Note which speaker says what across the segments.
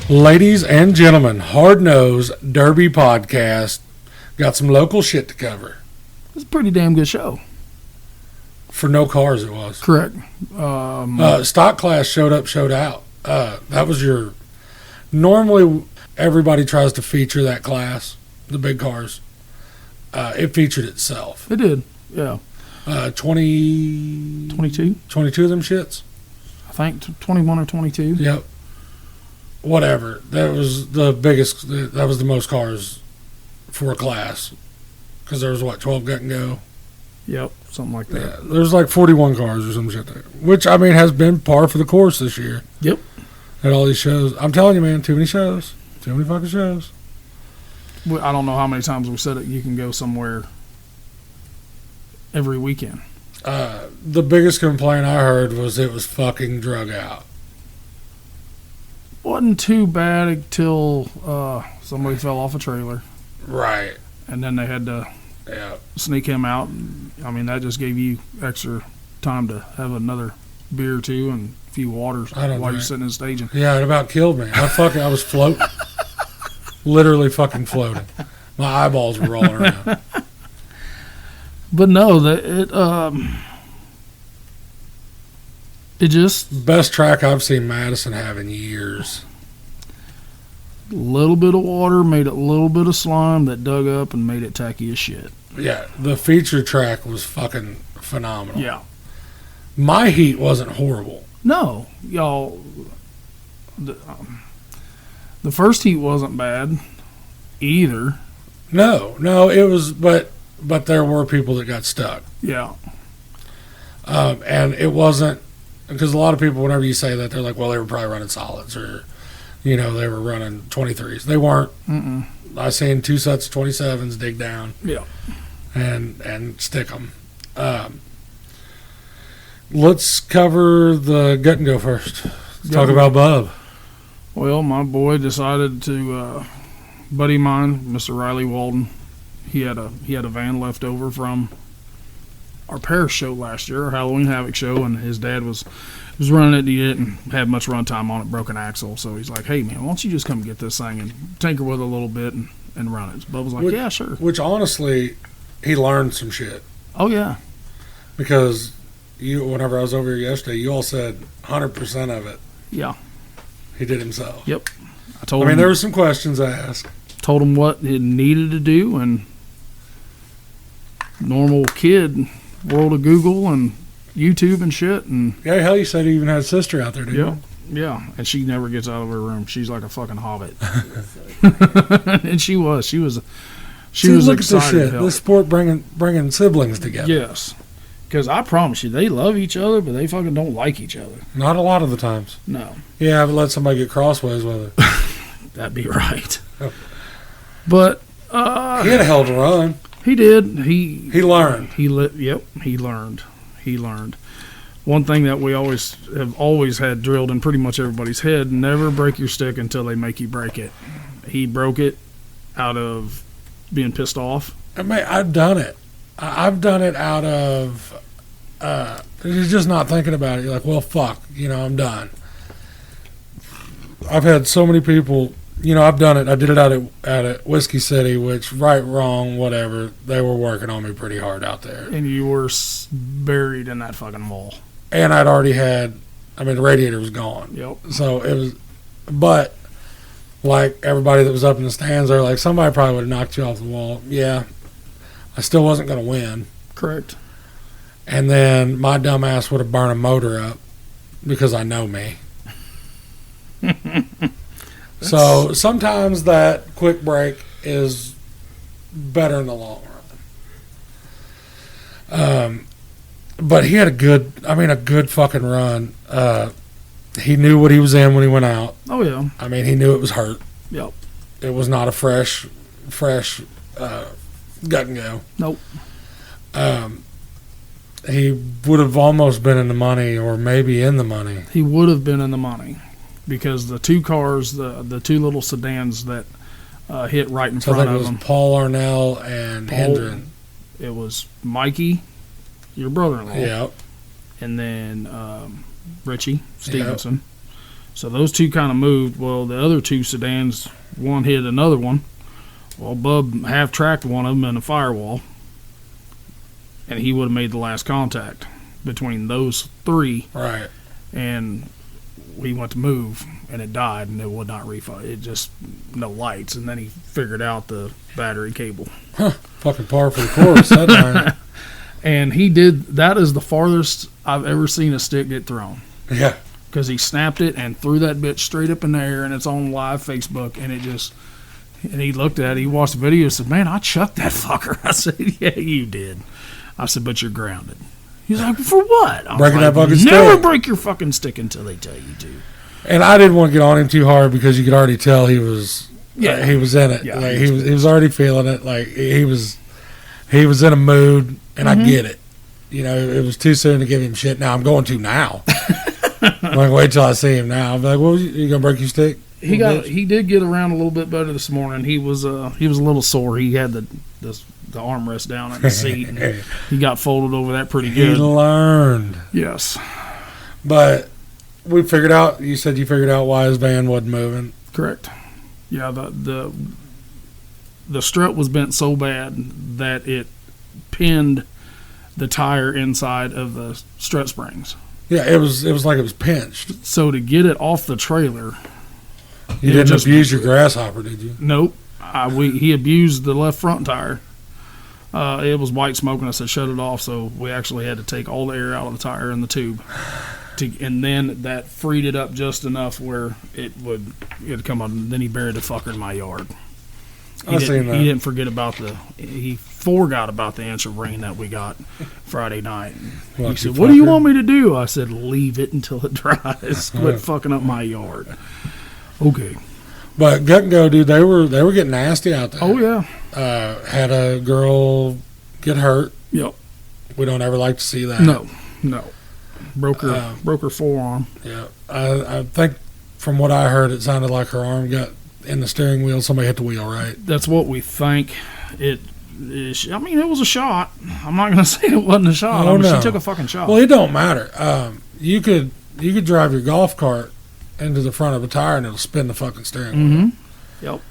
Speaker 1: Ladies and gentlemen, Hard Nose Derby Podcast. Got some local shit to cover.
Speaker 2: It's a pretty damn good show.
Speaker 1: For no cars, it was.
Speaker 2: Correct.
Speaker 1: Stock class showed up, showed out. That was your... Normally, everybody tries to feature that class, the big cars. It featured itself.
Speaker 2: It did, yeah.
Speaker 1: 22 of them shits?
Speaker 2: I think 21 or 22.
Speaker 1: Yep. Whatever. That was the biggest... That was the most cars for a class. Because there was, 12 gut and go?
Speaker 2: Yep, something like that.
Speaker 1: Yeah, there's like 41 cars or some shit there. Which, I mean, has been par for the course this year.
Speaker 2: Yep.
Speaker 1: At all these shows. I'm telling you, man, too many shows. Too many fucking shows.
Speaker 2: I don't know how many times we said it. You can go somewhere every weekend.
Speaker 1: The biggest complaint I heard was it was fucking drug out.
Speaker 2: Wasn't too bad until somebody fell off a trailer.
Speaker 1: Right.
Speaker 2: And then they had to sneak him out. I mean, that just gave you extra time to have another beer or two and a few waters while you're sitting in staging.
Speaker 1: Yeah, it about killed me. I was floating. Literally fucking floating. My eyeballs were rolling around.
Speaker 2: But no, it just...
Speaker 1: Best track I've seen Madison have in years.
Speaker 2: A little bit of water made a little bit of slime that dug up and made it tacky as shit.
Speaker 1: Yeah, the feature track was fucking phenomenal.
Speaker 2: Yeah.
Speaker 1: My heat wasn't horrible.
Speaker 2: No, y'all. The first heat wasn't bad either.
Speaker 1: No, it was, but there were people that got stuck.
Speaker 2: Yeah.
Speaker 1: And it wasn't, because a lot of people, whenever you say that, they're like, well, they were probably running solids or, they were running 23s. They weren't.
Speaker 2: Mm-mm.
Speaker 1: I seen 2 sets of 27s dig down.
Speaker 2: Yeah.
Speaker 1: And stick them. Let's cover the gut and go first. Let's talk about Bub.
Speaker 2: Well, my boy decided to, buddy of mine, Mr. Riley Walden, he had a van left over from our Paris show last year, our Halloween Havoc show, and his dad was running it. He didn't have much run time on it, broken axle. So he's like, hey, man, why don't you just come get this thing and tinker with it a little bit and run it? So Bub was like, yeah, sure.
Speaker 1: Which, honestly, he learned some shit.
Speaker 2: Oh, yeah.
Speaker 1: Because whenever I was over here yesterday, you all said 100% of it.
Speaker 2: Yeah.
Speaker 1: He did himself.
Speaker 2: Yep.
Speaker 1: I mean, there were some questions I asked.
Speaker 2: Told him what it needed to do, and normal kid, world of Google and YouTube and shit. And
Speaker 1: yeah, hell, you said he even had a sister out there, didn't you?
Speaker 2: Yeah, and she never gets out of her room. She's like a fucking hobbit. And she was
Speaker 1: look
Speaker 2: excited.
Speaker 1: At this shit. This sport bringing siblings together.
Speaker 2: Yes. Because I promise you, they love each other, but they fucking don't like each other.
Speaker 1: Not a lot of the times.
Speaker 2: No.
Speaker 1: Yeah, I've let somebody get crossways with it.
Speaker 2: That'd be right. Oh. But
Speaker 1: he had a hell of a run.
Speaker 2: He did. He
Speaker 1: learned.
Speaker 2: He learned. One thing that we have always had drilled in pretty much everybody's head: never break your stick until they make you break it. He broke it out of being pissed off.
Speaker 1: I mean, I've done it. I've done it out of you're just not thinking about it. You're like, well, fuck, I'm done. I've had so many people, I've done it. I did it out at Whiskey City, which, right, wrong, whatever, they were working on me pretty hard out there.
Speaker 2: And you were buried in that fucking wall.
Speaker 1: And I'd already the radiator was gone.
Speaker 2: Yep.
Speaker 1: So it was, but like everybody that was up in the stands, they're like, somebody probably would have knocked you off the wall. Yeah. I still wasn't going to win.
Speaker 2: Correct.
Speaker 1: And then my dumb ass would have burned a motor up because I know me. So sometimes that quick break is better in the long run. But he had a good fucking run. He knew what he was in when he went out.
Speaker 2: Oh, yeah.
Speaker 1: I mean, he knew it was hurt.
Speaker 2: Yep.
Speaker 1: It was not a fresh gut and go.
Speaker 2: Nope.
Speaker 1: He would have almost been in the money, or maybe in the money.
Speaker 2: He would have been in the money because the two cars, the two little sedans that hit right in front of him.
Speaker 1: It was Paul Arnell and Hendren.
Speaker 2: It was Mikey, your brother-in-law.
Speaker 1: Yep.
Speaker 2: And then Richie Stevenson. So those two kind of moved. Well, the other two sedans, one hit another one. Well, Bub half-tracked one of them in a firewall, and he would have made the last contact between those three.
Speaker 1: Right.
Speaker 2: And we went to move, and it died, and it would not refire. It just, no lights. And then he figured out the battery cable.
Speaker 1: Huh. Fucking par for the course. That night.
Speaker 2: And he did, that is the farthest I've ever seen a stick get thrown.
Speaker 1: Yeah.
Speaker 2: Because he snapped it and threw that bitch straight up in the air, and it's on live Facebook, and it just, and he looked at it, he watched the video and said, man, I chucked that fucker. I said, yeah, you did. I said, but you're grounded. He's like, for what? I
Speaker 1: Breaking
Speaker 2: was like,
Speaker 1: that fucking
Speaker 2: never
Speaker 1: stick.
Speaker 2: break your fucking stick until they tell you to.
Speaker 1: And I didn't want to get on him too hard because you could already tell he was he was in it.
Speaker 2: Yeah,
Speaker 1: like he was already feeling it. Like he was in a mood, and I get it. You know, it was too soon to give him shit. Now I'm going to now. I'm like, wait till I see him now. I'm like, well, you gonna break your stick?
Speaker 2: He did get around a little bit better this morning. He was a little sore. He had the armrest down at the seat, and he got folded over that pretty good.
Speaker 1: He learned.
Speaker 2: Yes.
Speaker 1: But we figured out. You said you figured out why his van wasn't moving.
Speaker 2: Correct. Yeah, the strut was bent so bad that it pinned the tire inside of the strut springs.
Speaker 1: Yeah, it was like it was pinched.
Speaker 2: So to get it off the trailer,
Speaker 1: You didn't abuse your grasshopper, did you?
Speaker 2: nope. He abused the left front tire. It was white smoke, and I said shut it off. So we actually had to take all the air out of the tire in the tube, and then that freed it up just enough where it'd come on. And then he buried the fucker in my yard. He didn't forget about he forgot about the inch of rain that we got Friday night. He said, what do you want me to do? I said, leave it until it dries. Quit fucking up my yard. Okay.
Speaker 1: But Gut and Go, dude, they were getting nasty out there.
Speaker 2: Oh, yeah.
Speaker 1: Had a girl get hurt.
Speaker 2: Yep.
Speaker 1: We don't ever like to see that.
Speaker 2: No. Broke her forearm.
Speaker 1: Yeah. I think from what I heard, it sounded like her arm got in the steering wheel. Somebody hit the wheel, right?
Speaker 2: That's what we think. It was a shot. I'm not going to say it wasn't a shot.
Speaker 1: Oh, no.
Speaker 2: She took a fucking shot.
Speaker 1: Well, it don't matter. You could drive your golf cart into the front of a tire and it'll spin the fucking steering wheel.
Speaker 2: Yep.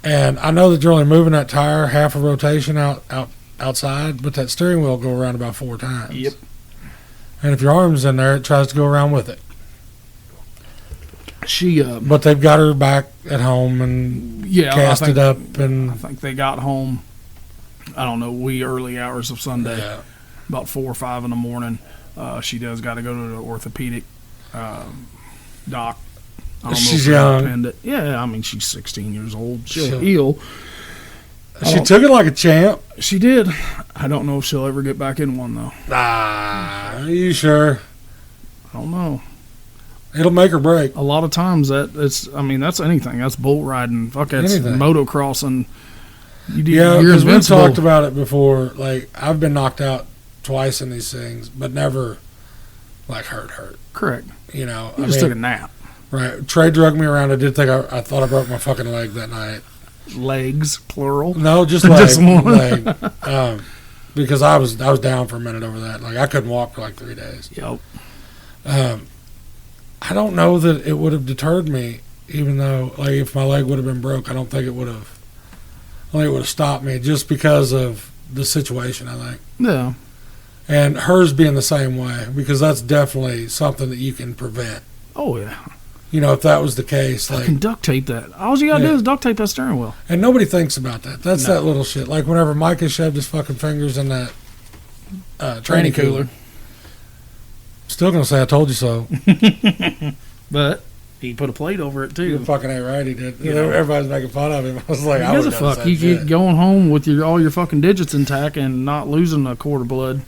Speaker 1: And I know that you're only moving that tire half a rotation outside, but that steering wheel will go around about 4 times.
Speaker 2: Yep.
Speaker 1: And if your arm's in there, it tries to go around with it. But they've got her back at home and casted up, and
Speaker 2: I think they got home. I don't know, wee early hours of Sunday, about 4 or 5 in the morning. She does got to go to the orthopedic doc. I don't
Speaker 1: She's
Speaker 2: know if
Speaker 1: young.
Speaker 2: Yeah, I mean she's 16 years old. She'll heal.
Speaker 1: She took it like a champ.
Speaker 2: She did. I don't know if she'll ever get back in one though.
Speaker 1: Are you sure?
Speaker 2: I don't know.
Speaker 1: It'll make or break.
Speaker 2: A lot of times that's anything. That's bull riding. Fuck, that's
Speaker 1: Anything.
Speaker 2: motocrossing.
Speaker 1: Yeah, because we've talked about it before. Like, I've been knocked out twice in these things, but never, like, hurt.
Speaker 2: Correct.
Speaker 1: You know?
Speaker 2: You just took a nap.
Speaker 1: Right. Trey drugged me around. I did think I thought I broke my fucking leg that night.
Speaker 2: Legs, plural?
Speaker 1: No, just leg.
Speaker 2: Just one.
Speaker 1: Leg. Because I was down for a minute over that. Like, I couldn't walk for like 3 days.
Speaker 2: Yep.
Speaker 1: I don't know that it would have deterred me, even though, like, if my leg would have been broke, I don't think it would have. I think it would have stopped me just because of the situation, I think.
Speaker 2: Yeah.
Speaker 1: And hers being the same way, because that's definitely something that you can prevent.
Speaker 2: Oh, yeah.
Speaker 1: You know, if that was the case.
Speaker 2: I can duct tape that. All you got to do is duct tape that steering wheel.
Speaker 1: And nobody thinks about that. That's that little shit. Like whenever Micah shoved his fucking fingers in that training cooler. Still going to say I told you so.
Speaker 2: But he put a plate over it, too.
Speaker 1: You fucking ain't right, he did. You know, everybody's making fun of him. I was like, I
Speaker 2: gives
Speaker 1: would
Speaker 2: a
Speaker 1: have
Speaker 2: fuck. You keep going home with all your fucking digits intact and not losing a quart of blood.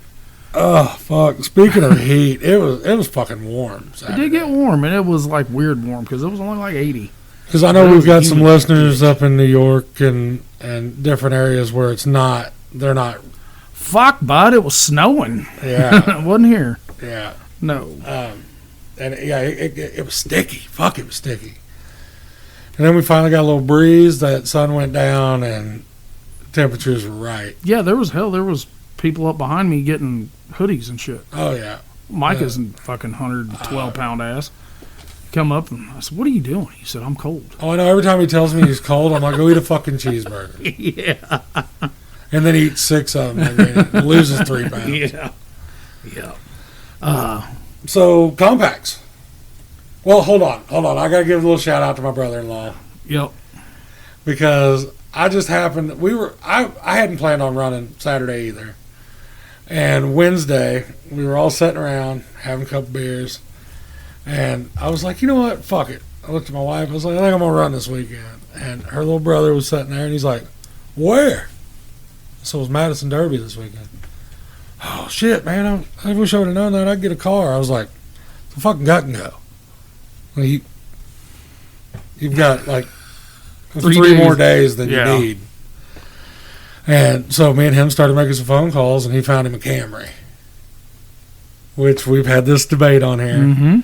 Speaker 1: Oh, fuck. Speaking of heat, it was fucking warm Saturday.
Speaker 2: It did get warm, and it was like weird warm because it was only like 80.
Speaker 1: Because I know we've got some listeners up in New York and different areas where they're not.
Speaker 2: Fuck, bud, it was snowing.
Speaker 1: Yeah.
Speaker 2: It wasn't here.
Speaker 1: Yeah.
Speaker 2: No.
Speaker 1: And yeah, it was sticky. Fuck, it was sticky. And then we finally got a little breeze. That sun went down and temperatures were right.
Speaker 2: Yeah, there was people up behind me getting hoodies and shit.
Speaker 1: Oh, yeah.
Speaker 2: Micah's fucking 112-pound ass. come up and I said, "What are you doing?" He said, "I'm cold."
Speaker 1: Oh, I know. Every time he tells me he's cold, I'm like, go eat a fucking cheeseburger.
Speaker 2: Yeah.
Speaker 1: And then he eats 6 of them and loses 3 pounds.
Speaker 2: Yeah. Yeah.
Speaker 1: So, compacts. Well, hold on. I got to give a little shout out to my brother-in-law.
Speaker 2: Yep.
Speaker 1: Because I just happened, I hadn't planned on running Saturday either. And Wednesday, we were all sitting around having a couple beers. And I was like, you know what? Fuck it. I looked at my wife. I was like, I think I'm going to run this weekend. And her little brother was sitting there, and he's like, where? So it was Madison Derby this weekend. Oh, shit, man. I wish I would have known that. I'd get a car. I was like, the fucking gut and go. Well, you've got, like, 3 more days than you need. And so me and him started making some phone calls, and he found him a Camry, which we've had this debate on here.
Speaker 2: Mm-hmm.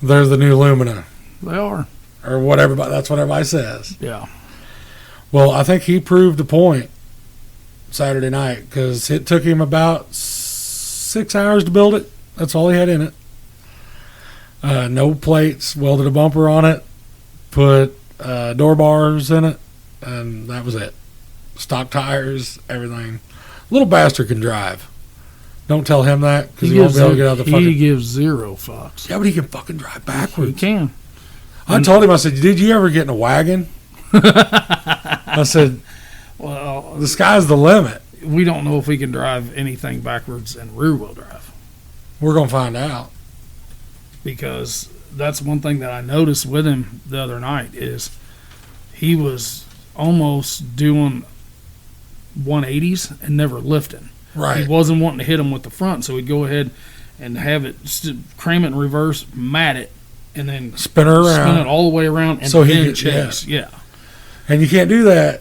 Speaker 1: They're the new Lumina.
Speaker 2: They are.
Speaker 1: Or what everybody, that's what everybody says.
Speaker 2: Yeah.
Speaker 1: Well, I think he proved a point Saturday night because it took him about 6 hours to build it. That's all he had in it. No plates, welded a bumper on it, put door bars in it, and that was it. Stock tires, everything. Little bastard can drive. Don't tell him that because he won't be able to get out of the fucking...
Speaker 2: He gives 0 fucks.
Speaker 1: Yeah, but he can fucking drive backwards.
Speaker 2: He can.
Speaker 1: I told him, I said, did you ever get in a wagon? I said,
Speaker 2: well,
Speaker 1: the sky's the limit.
Speaker 2: We don't know if we can drive anything backwards in rear-wheel drive.
Speaker 1: We're going to find out.
Speaker 2: Because that's one thing that I noticed with him the other night is he was almost doing 180s and never lifting.
Speaker 1: Right.
Speaker 2: He wasn't wanting to hit him with the front, so he'd go ahead and have it, cram it in reverse, mat it, and then
Speaker 1: spin it around.
Speaker 2: Spin it all the way around and
Speaker 1: so
Speaker 2: then
Speaker 1: he could
Speaker 2: chase. Yeah.
Speaker 1: And you can't do that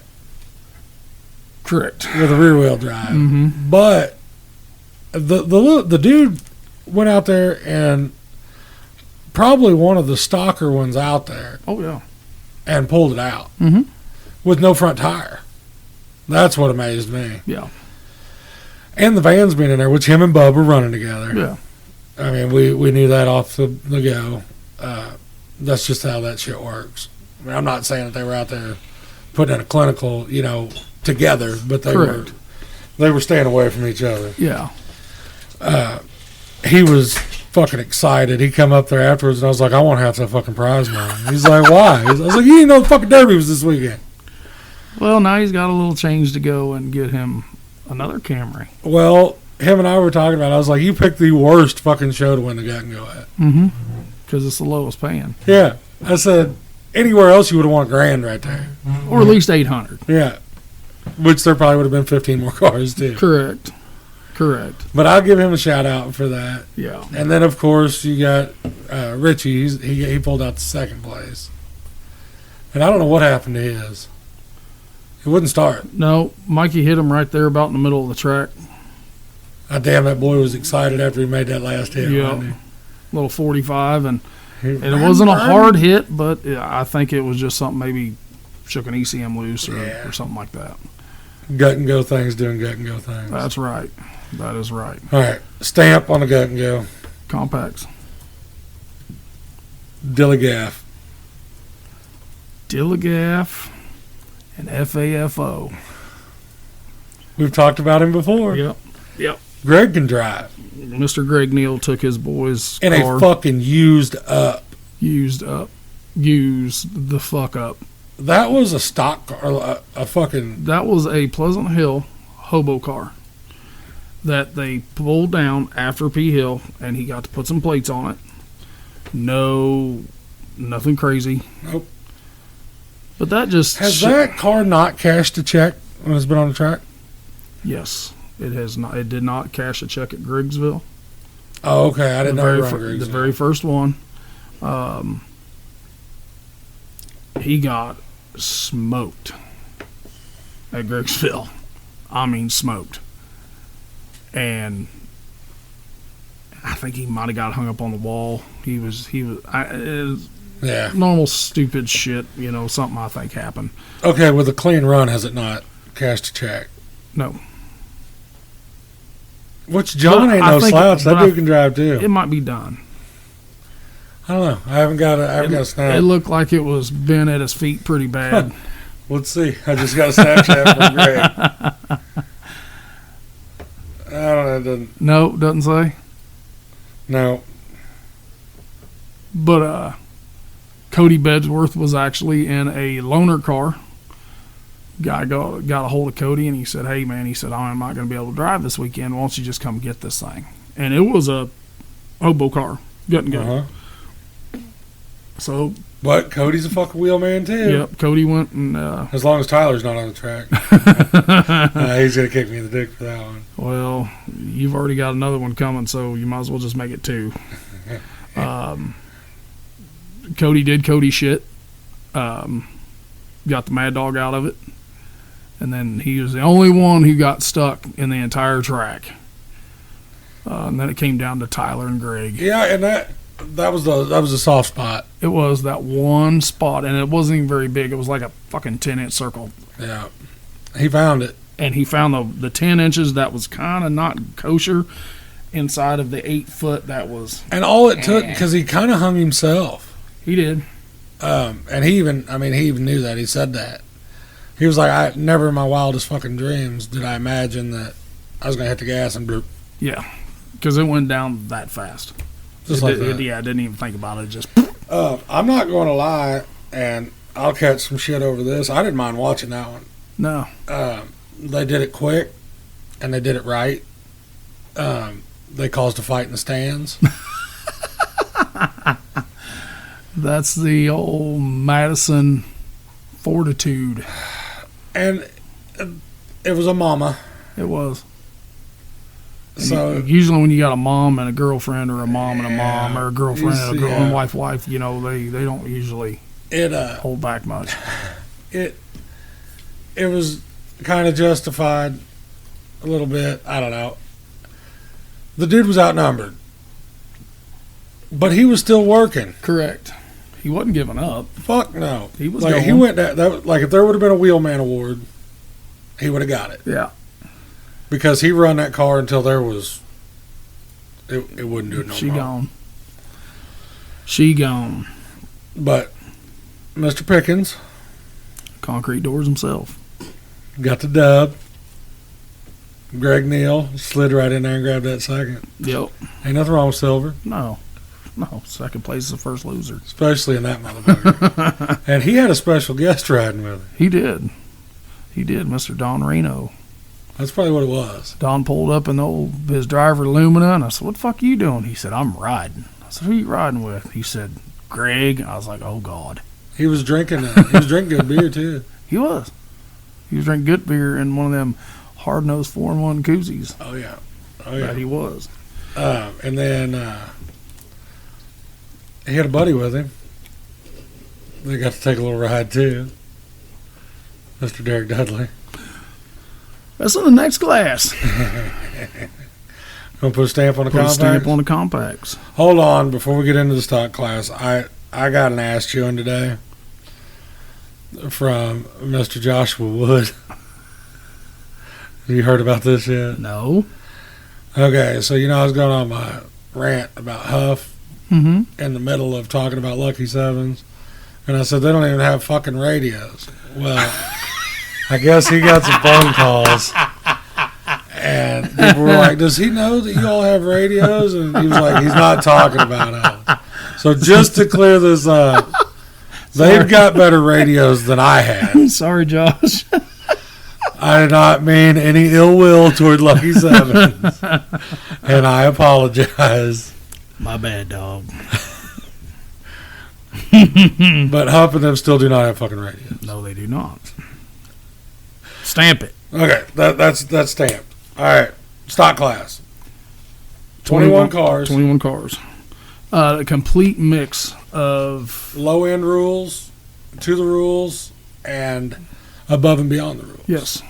Speaker 2: correct
Speaker 1: with a rear wheel drive.
Speaker 2: Mm-hmm.
Speaker 1: But the dude went out there and probably one of the stocker ones out there.
Speaker 2: Oh yeah.
Speaker 1: And pulled it out.
Speaker 2: Mm-hmm.
Speaker 1: With no front tire. That's what amazed me.
Speaker 2: Yeah.
Speaker 1: And the van's been in there, which him and Bub were running together.
Speaker 2: Yeah. I
Speaker 1: mean, we knew that off the go. That's just how that shit works. I mean, I'm not saying that they were out there putting in a clinical, together, but they were staying away from each other.
Speaker 2: Yeah.
Speaker 1: He was fucking excited. He come up there afterwards, and I was like, I want half that fucking prize money. He's like, why? I was like, you didn't know the fucking Derby was this weekend.
Speaker 2: Well, now he's got a little change to go and get him another Camry.
Speaker 1: Well, him and I were talking about it. I was like, you picked the worst fucking show to win the Gut and Go at.
Speaker 2: Mm-hmm. Because it's the lowest paying.
Speaker 1: Yeah. I said, anywhere else you would have won $1,000 right there.
Speaker 2: Or at least 800.
Speaker 1: Yeah. Which there probably would have been 15 more cars, too.
Speaker 2: Correct.
Speaker 1: But I'll give him a shout out for that.
Speaker 2: Yeah.
Speaker 1: And then, of course, you got Richie. He pulled out the second place. And I don't know what happened to his. It wouldn't start.
Speaker 2: No, Mikey hit him right there about in the middle of the track.
Speaker 1: Damn, that boy was excited after he made that last hit.
Speaker 2: Yeah. Little 45, and it wasn't a hard hit, but I think it was just something maybe shook an ECM loose or something like that.
Speaker 1: Gut and Go things doing Gut and Go things.
Speaker 2: That's right. That is right.
Speaker 1: All right. Stamp on the Gut and Go.
Speaker 2: Compacts.
Speaker 1: Dilligaff.
Speaker 2: And FAFO.
Speaker 1: We've talked about him before.
Speaker 2: Yep.
Speaker 1: Greg can drive.
Speaker 2: Mr. Greg Neal took his boy's
Speaker 1: in
Speaker 2: car.
Speaker 1: A fucking used up.
Speaker 2: Used the fuck up.
Speaker 1: That was a stock car, a fucking...
Speaker 2: That was a Pleasant Hill hobo car that they pulled down after P Hill, and he got to put some plates on it. Nothing crazy.
Speaker 1: Nope.
Speaker 2: But that just...
Speaker 1: Has that car not cashed a check when it's been on the track?
Speaker 2: Yes. It has not. It did not cash a check at Griggsville.
Speaker 1: Oh, okay. I didn't know
Speaker 2: the very first one. He got smoked at Griggsville. I mean, smoked. And I think he might have got hung up on the wall. It was normal stupid shit. Something I think happened.
Speaker 1: Okay, with a clean run, has it not cashed a check?
Speaker 2: No.
Speaker 1: Which John ain't no slouch. That dude can drive too.
Speaker 2: It might be done.
Speaker 1: I don't know. I haven't got a snap.
Speaker 2: It looked like it was bent at his feet pretty bad.
Speaker 1: Let's see. I just got a Snapchat from Greg. I don't know. It doesn't.
Speaker 2: No, doesn't say.
Speaker 1: No.
Speaker 2: But Cody Bedsworth was actually in a loaner car. Guy got a hold of Cody and he said, "Hey man," he said, "I'm not going to be able to drive this weekend. Why don't you just come get this thing?" And it was a hobo car, good and good. So,
Speaker 1: but Cody's a fucking wheel man too.
Speaker 2: Yep, Cody went and.
Speaker 1: As long as Tyler's not on the track, he's gonna kick me in the dick for that one.
Speaker 2: Well, you've already got another one coming, so you might as well just make it 2. Cody did Cody shit. Got the Mad Dog out of it. And then he was the only one who got stuck in the entire track. And then it came down to Tyler and Greg.
Speaker 1: Yeah, and that was a soft spot.
Speaker 2: It was that one spot, and it wasn't even very big. It was like a fucking 10-inch circle.
Speaker 1: Yeah, he found it,
Speaker 2: and he found the 10 inches that was kind of not kosher inside of the 8-foot that was.
Speaker 1: And all it took, because he kind of hung himself.
Speaker 2: He did.
Speaker 1: And he even knew that. He said that. He was like, I never in my wildest fucking dreams did I imagine that I was going to hit the gas and bloop.
Speaker 2: Yeah, because it went down that fast.
Speaker 1: Just like that.
Speaker 2: I didn't even think about it. Just.
Speaker 1: I'm not going to lie, and I'll catch some shit over this. I didn't mind watching that one.
Speaker 2: No.
Speaker 1: They did it quick, and they did it right. They caused a fight in the stands.
Speaker 2: That's the old Madison fortitude.
Speaker 1: And it was a mama.
Speaker 2: It was.
Speaker 1: So
Speaker 2: usually when you got a mom and a girlfriend, or a mom and a mom, or a girlfriend and a girl and wife, they don't usually hold back much.
Speaker 1: It was kind of justified a little bit. I don't know. The dude was outnumbered, but he was still working.
Speaker 2: Correct. He wasn't giving up.
Speaker 1: Fuck no.
Speaker 2: He was
Speaker 1: like
Speaker 2: going.
Speaker 1: He went that like if there would have been a Wheelman Award, he would have got it.
Speaker 2: Yeah.
Speaker 1: Because he run that car until there was. It wouldn't do it no more.
Speaker 2: She gone.
Speaker 1: But Mr. Pickens,
Speaker 2: Concrete Doors himself,
Speaker 1: got the dub. Greg Neal slid right in there and grabbed that second.
Speaker 2: Yep.
Speaker 1: Ain't nothing wrong with Silver.
Speaker 2: No. Second place is the first loser.
Speaker 1: Especially in that motherfucker. And he had a special guest riding with him.
Speaker 2: He did, Mr. Don Reno.
Speaker 1: That's probably what it was.
Speaker 2: Don pulled up in his driver Lumina, and I said, "What the fuck are you doing?" He said, "I'm riding." I said, "Who are you riding with?" He said, "Greg." I was like, "Oh God."
Speaker 1: He was drinking. Good beer too.
Speaker 2: He was drinking good beer in one of them hard-nosed 4-in-1 koozies.
Speaker 1: Oh yeah.
Speaker 2: That he was.
Speaker 1: And then he had a buddy with him. They got to take a little ride too. Mr. Derek Dudley.
Speaker 2: That's in the next class.
Speaker 1: Gonna put a stamp on the compacts?
Speaker 2: Put a stamp on the compacts.
Speaker 1: Hold on, before we get into the stock class, I got an ass chewing today from Mr. Joshua Wood. Have you heard about this yet?
Speaker 2: No.
Speaker 1: Okay, so I was going on my rant about Huff in the middle of talking about Lucky Sevens, and I said they don't even have fucking radios. Well, I guess he got some phone calls, and people were like, "Does he know that you all have radios?" And he was like, "He's not talking about us." So just to clear this up, they've got better radios than I had.
Speaker 2: Sorry, Josh.
Speaker 1: I did not mean any ill will toward Lucky Sevens, and I apologize.
Speaker 2: My bad, dog.
Speaker 1: But Huff and them still do not have fucking radios.
Speaker 2: No, they do not. Stamp it.
Speaker 1: Okay, that's stamped. All right, stock class. 21 cars.
Speaker 2: 21 cars. A complete mix of
Speaker 1: low end rules, to the rules, and above and beyond the rules.
Speaker 2: Yes.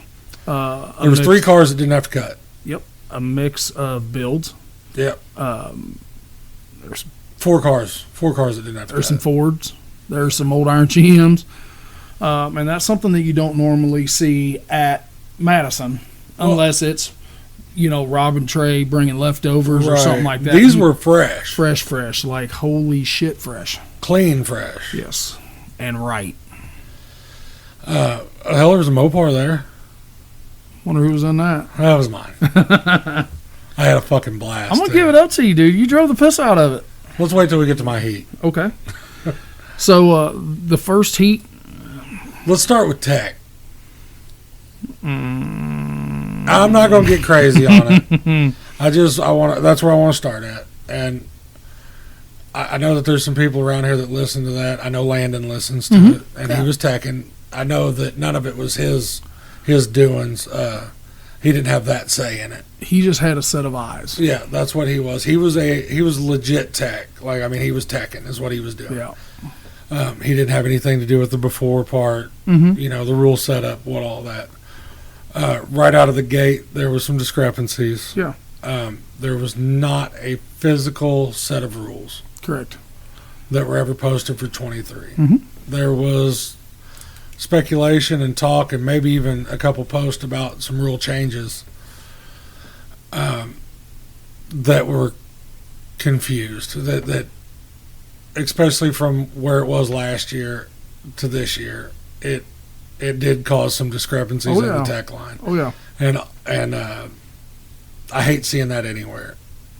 Speaker 1: There was 3 cars that didn't have to cut.
Speaker 2: Yep. A mix of builds.
Speaker 1: Yep.
Speaker 2: There's
Speaker 1: 4 cars. 4 cars that didn't have to cut.
Speaker 2: There's some Fords. There's some old Iron GMs. And that's something that you don't normally see at Madison unless it's, Rob and Trey bringing leftovers or
Speaker 1: Right.
Speaker 2: something like that.
Speaker 1: These were fresh.
Speaker 2: fresh, like holy shit, fresh.
Speaker 1: Clean fresh.
Speaker 2: Yes, and right.
Speaker 1: Hell, there was a Mopar there.
Speaker 2: Wonder who was in that.
Speaker 1: That was mine. I had a fucking blast.
Speaker 2: I'm gonna give it up to you, dude. You drove the piss out of it.
Speaker 1: Let's wait till we get to my heat.
Speaker 2: Okay. So the first heat.
Speaker 1: Let's start with tech. I'm not going to get crazy on it. I want. That's where I want to start at. And I know that there's some people around here that listen to that. I know Landon listens to it, and he was teching. I know that none of it was his doings. He didn't have that say in it.
Speaker 2: He just had a set of eyes.
Speaker 1: Yeah, that's what he was. He was legit tech. Like, I mean, he was teching is what he was doing.
Speaker 2: Yeah.
Speaker 1: He didn't have anything to do with the before part.
Speaker 2: Mm-hmm.
Speaker 1: The rule setup, all that. Right out of the gate, there was some discrepancies.
Speaker 2: Yeah.
Speaker 1: There was not a physical set of rules
Speaker 2: Correct.
Speaker 1: that were ever posted for 23.
Speaker 2: Mm-hmm.
Speaker 1: There was speculation and talk, and maybe even a couple posts about some rule changes that were confused. That especially from where it was last year to this year, it did cause some discrepancies in the tech line.
Speaker 2: Oh yeah.
Speaker 1: And I hate seeing that anywhere.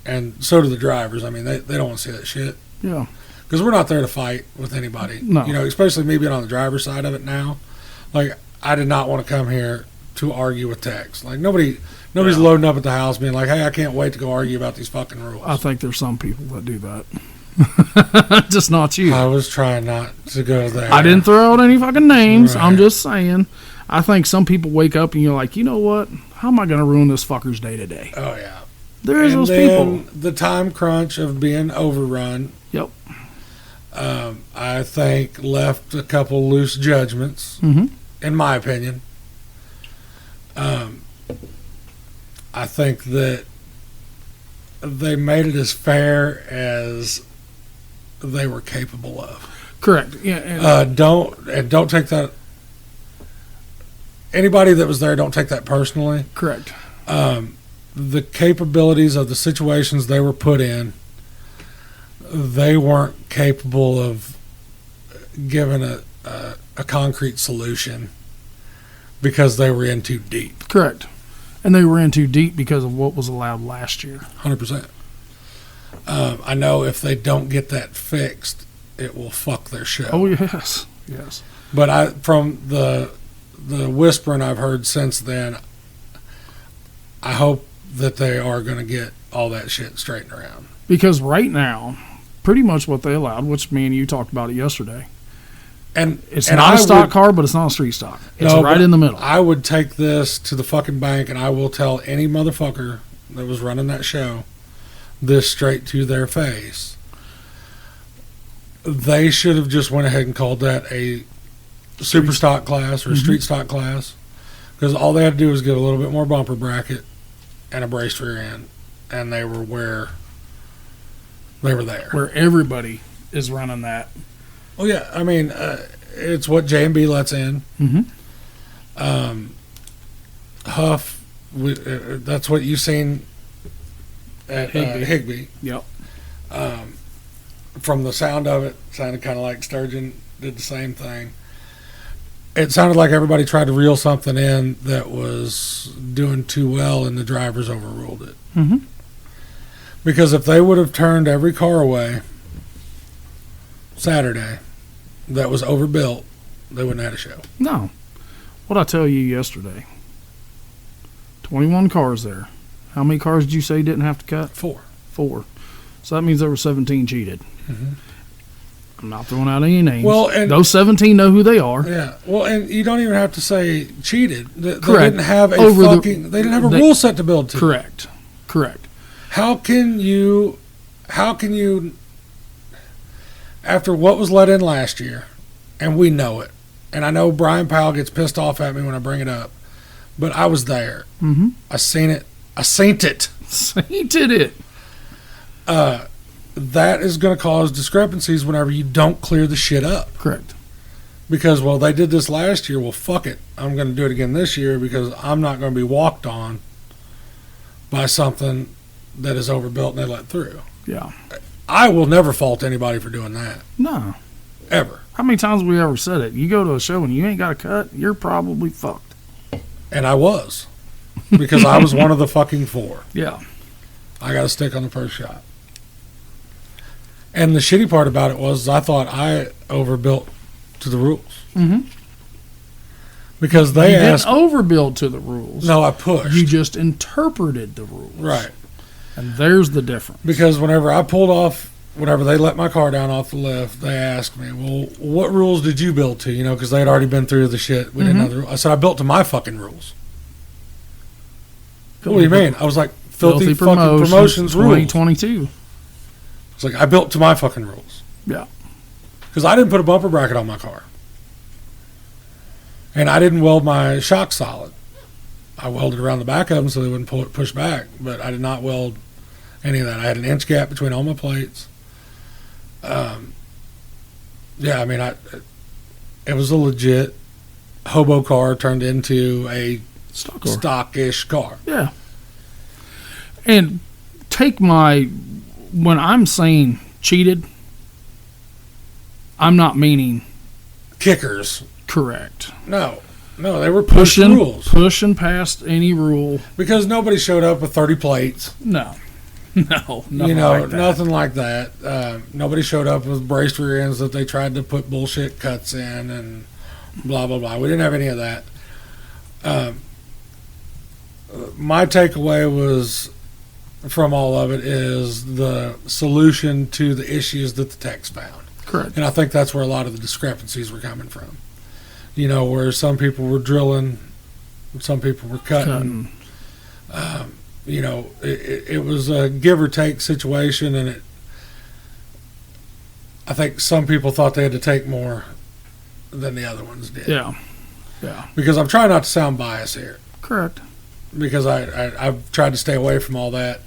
Speaker 1: And so do the drivers. I mean, they don't want to see that shit.
Speaker 2: Yeah.
Speaker 1: Because we're not there to fight with anybody.
Speaker 2: No.
Speaker 1: Especially me being on the driver's side of it now. Like, I did not want to come here to argue with techs. Like, nobody's loading up at the house being like, hey, I can't wait to go argue about these fucking rules.
Speaker 2: I think there's some people that do that. Just not you.
Speaker 1: I was trying not to go there.
Speaker 2: I didn't throw out any fucking names.
Speaker 1: Right.
Speaker 2: I'm just saying. I think some people wake up and you're like, you know what? How am I going to ruin this fucker's day to day?
Speaker 1: Oh, yeah.
Speaker 2: There is
Speaker 1: and
Speaker 2: those
Speaker 1: then
Speaker 2: people.
Speaker 1: the time crunch of being overrun,
Speaker 2: Yep.
Speaker 1: I think left a couple loose judgments, in my opinion. I think that they made it as fair as they were capable of.
Speaker 2: Correct. Yeah. And
Speaker 1: Don't take that. Anybody that was there, don't take that personally.
Speaker 2: correct.
Speaker 1: The capabilities of the situations they were put in, they weren't capable of giving a concrete solution because they were in too deep.
Speaker 2: Correct. And they were in too deep because of what was allowed last year.
Speaker 1: 100%. I know if they don't get that fixed, it will fuck their show.
Speaker 2: Oh, yes. Yes.
Speaker 1: But from the whispering I've heard since then, I hope that they are going to get all that shit straightened around.
Speaker 2: Because right now, pretty much what they allowed, which me and you talked about it yesterday,
Speaker 1: And
Speaker 2: it's
Speaker 1: and
Speaker 2: not
Speaker 1: I
Speaker 2: a stock
Speaker 1: would-
Speaker 2: car, but it's not a street stock. It's
Speaker 1: No,
Speaker 2: right
Speaker 1: but
Speaker 2: in the middle.
Speaker 1: I would take this to the fucking bank, and I will tell any motherfucker that was running that show this straight to their face. They should have just went ahead and called that a super stock class or a street stock class, because all they had to do was get a little bit more bumper bracket and a braced rear end, and they were where they were there.
Speaker 2: Where everybody is running that.
Speaker 1: Oh yeah, I mean, it's what J&B lets in.
Speaker 2: Mm-hmm.
Speaker 1: Huff, that's what you've seen at Higbee.
Speaker 2: Yep.
Speaker 1: From the sound of it, sounded kind of like Sturgeon did the same thing. It sounded like everybody tried to reel something in that was doing too well, and the drivers overruled it.
Speaker 2: Mm-hmm.
Speaker 1: Because if they would have turned every car away Saturday that was overbuilt, they wouldn't have had a show.
Speaker 2: No. What'd I tell you yesterday? 21 cars there. How many cars did you say didn't have to cut?
Speaker 1: 4.
Speaker 2: 4. So that means there were 17 cheated.
Speaker 1: Mm-hmm.
Speaker 2: I'm not throwing out any names.
Speaker 1: Well, and
Speaker 2: those 17 know who they are.
Speaker 1: yeah, well, and you don't even have to say cheated. They
Speaker 2: Correct.
Speaker 1: didn't have a
Speaker 2: Over
Speaker 1: they didn't have a rule set to build to.
Speaker 2: Correct.
Speaker 1: How can you, after what was let in last year, and we know it, and I know Brian Powell gets pissed off at me when I bring it up, but I was there.
Speaker 2: Mm-hmm.
Speaker 1: I seen it.
Speaker 2: Sainted it.
Speaker 1: That is going to cause discrepancies whenever you don't clear the shit up.
Speaker 2: Correct.
Speaker 1: Because, well, they did this last year. Well, fuck it. I'm going to do it again this year because I'm not going to be walked on by something that is overbuilt and they let through.
Speaker 2: Yeah.
Speaker 1: I will never fault anybody for doing that.
Speaker 2: No.
Speaker 1: Ever.
Speaker 2: How many times have we ever said it? You go to a show and you ain't got a cut, you're probably fucked.
Speaker 1: And I was. Because I was one of the fucking 4.
Speaker 2: Yeah.
Speaker 1: I got a stick on the first shot. And the shitty part about it was I thought I overbuilt to the rules.
Speaker 2: Mm-hmm.
Speaker 1: Because they
Speaker 2: you
Speaker 1: asked...
Speaker 2: didn't overbuild to the rules.
Speaker 1: No, I pushed.
Speaker 2: You just interpreted the rules.
Speaker 1: Right.
Speaker 2: And there's the difference.
Speaker 1: Because whenever they let my car down off the lift, they asked me, well, what rules did you build to? Because they had already been through the shit. We didn't know the rules. I said, I built to my fucking rules. What do you mean? I was like, filthy fucking promotions rules.
Speaker 2: 2022.
Speaker 1: It's like, I built to my fucking rules.
Speaker 2: Yeah.
Speaker 1: Because I didn't put a bumper bracket on my car. And I didn't weld my shock solid. I welded around the back of them so they wouldn't push back. But I did not weld any of that. I had an inch gap between all my plates. Yeah, I mean, it was a legit hobo car turned into a stockish car.
Speaker 2: Yeah. And when I'm saying cheated, I'm not meaning
Speaker 1: kickers.
Speaker 2: Correct.
Speaker 1: No, they were pushing rules.
Speaker 2: Pushing past any rule.
Speaker 1: Because nobody showed up with 30 plates.
Speaker 2: No, nothing like that.
Speaker 1: Nothing like that. Nobody showed up with braced rear ends that they tried to put bullshit cuts in and blah, blah, blah. We didn't have any of that. My takeaway was from all of it is the solution to the issues that the techs found.
Speaker 2: Correct.
Speaker 1: And I think that's where a lot of the discrepancies were coming from. Where some people were drilling, some people were cutting. It was a give or take situation, and I think some people thought they had to take more than the other ones did.
Speaker 2: Yeah.
Speaker 1: Because I'm trying not to sound biased here.
Speaker 2: Correct.
Speaker 1: Because I've tried to stay away from all that.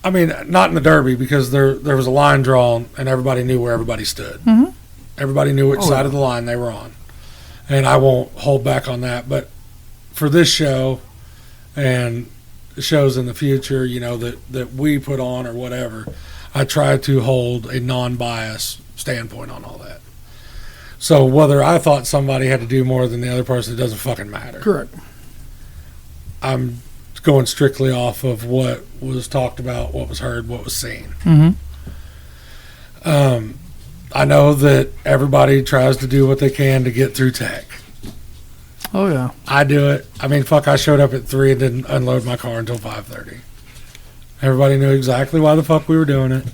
Speaker 1: I mean, not in the Derby, because there was a line drawn and everybody knew where everybody stood.
Speaker 2: Mm-hmm.
Speaker 1: Everybody knew which side of the line they were on. And I won't hold back on that. But for this show and shows in the future, that we put on or whatever, I try to hold a non-biased standpoint on all that. So whether I thought somebody had to do more than the other person, it doesn't fucking matter.
Speaker 2: Correct.
Speaker 1: I'm going strictly off of what was talked about, what was heard, what was seen.
Speaker 2: Mm-hmm.
Speaker 1: I know that everybody tries to do what they can to get through tech.
Speaker 2: Oh, yeah.
Speaker 1: I do it. I mean, fuck, I showed up at 3 and didn't unload my car until 5:30. Everybody knew exactly why the fuck we were doing it,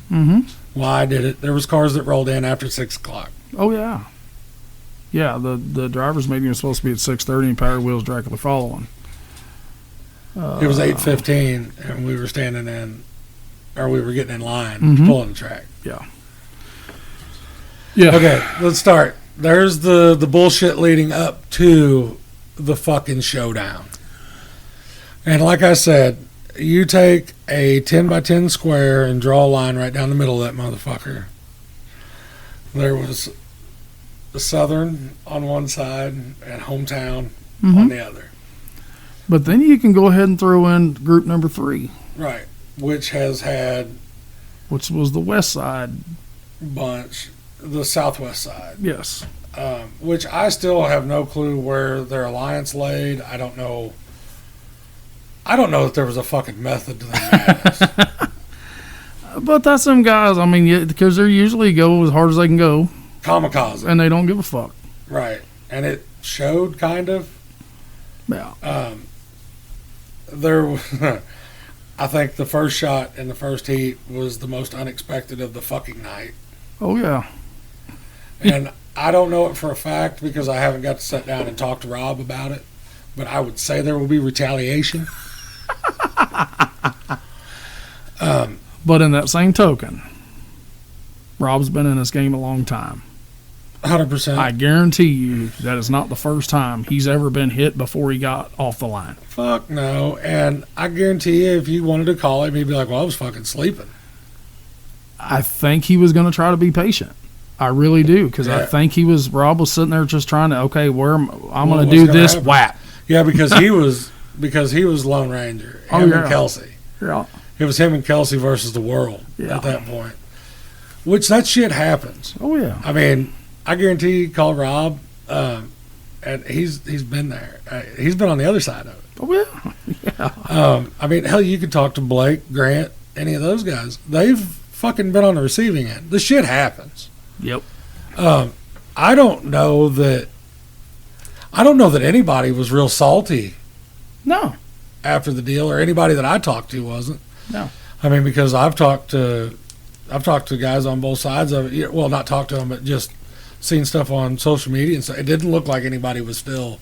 Speaker 1: why I did it. There was cars that rolled in after 6 o'clock.
Speaker 2: Oh, yeah. Yeah, the driver's meeting was supposed to be at 6:30 and Power Wheels Dracula following.
Speaker 1: It was 8:15 and we were we were getting in line to pull on the track.
Speaker 2: Yeah. Yeah.
Speaker 1: Okay, let's start. There's the bullshit leading up to the fucking showdown. And like I said, you take a 10 by 10 square and draw a line right down the middle of that motherfucker. There was the Southern on one side and Hometown on the other.
Speaker 2: But then you can go ahead and throw in group number 3.
Speaker 1: Right. Which has had...
Speaker 2: Which was the West Side
Speaker 1: bunch. The Southwest side.
Speaker 2: Yes.
Speaker 1: Which I still have no clue where their alliance laid. I don't know that there was a fucking method to their madness.
Speaker 2: But that's them guys. I mean, because they usually go as hard as they can go.
Speaker 1: Kamikaze.
Speaker 2: And they don't give a fuck.
Speaker 1: Right. And it showed, kind of.
Speaker 2: Yeah.
Speaker 1: I think the first shot in the first heat was the most unexpected of the fucking night.
Speaker 2: Oh, yeah.
Speaker 1: And I don't know it for a fact because I haven't got to sit down and talk to Rob about it, but I would say there will be retaliation.
Speaker 2: But in that same token, Rob's been in this game a long time.
Speaker 1: 100%.
Speaker 2: I guarantee you that is not the first time he's ever been hit before he got off the line.
Speaker 1: Fuck no. And I guarantee you if you wanted to call him, he'd be like, well, I was fucking sleeping.
Speaker 2: I think he was going to try to be patient. I really do, because I think Rob was sitting there just trying to, I'm going to do this
Speaker 1: happen?
Speaker 2: whap.
Speaker 1: Yeah, because he was because he was Lone Ranger.
Speaker 2: Oh,
Speaker 1: Him
Speaker 2: yeah.
Speaker 1: and Kelsey.
Speaker 2: Yeah.
Speaker 1: It was him and Kelsey versus the world at that point. Which that shit happens.
Speaker 2: Oh, yeah.
Speaker 1: I mean, I guarantee you call Rob, and he's been there. He's been on the other side of it.
Speaker 2: Oh, yeah.
Speaker 1: I mean, hell, you could talk to Blake, Grant, any of those guys. They've fucking been on the receiving end. The shit happens.
Speaker 2: Yep.
Speaker 1: I don't know that anybody was real salty
Speaker 2: No.
Speaker 1: after the deal, or anybody that I talked to wasn't.
Speaker 2: No.
Speaker 1: I mean, because I've talked to guys on both sides of it. Well, not talked to them, but just seen stuff on social media and stuff. It didn't look like anybody was still,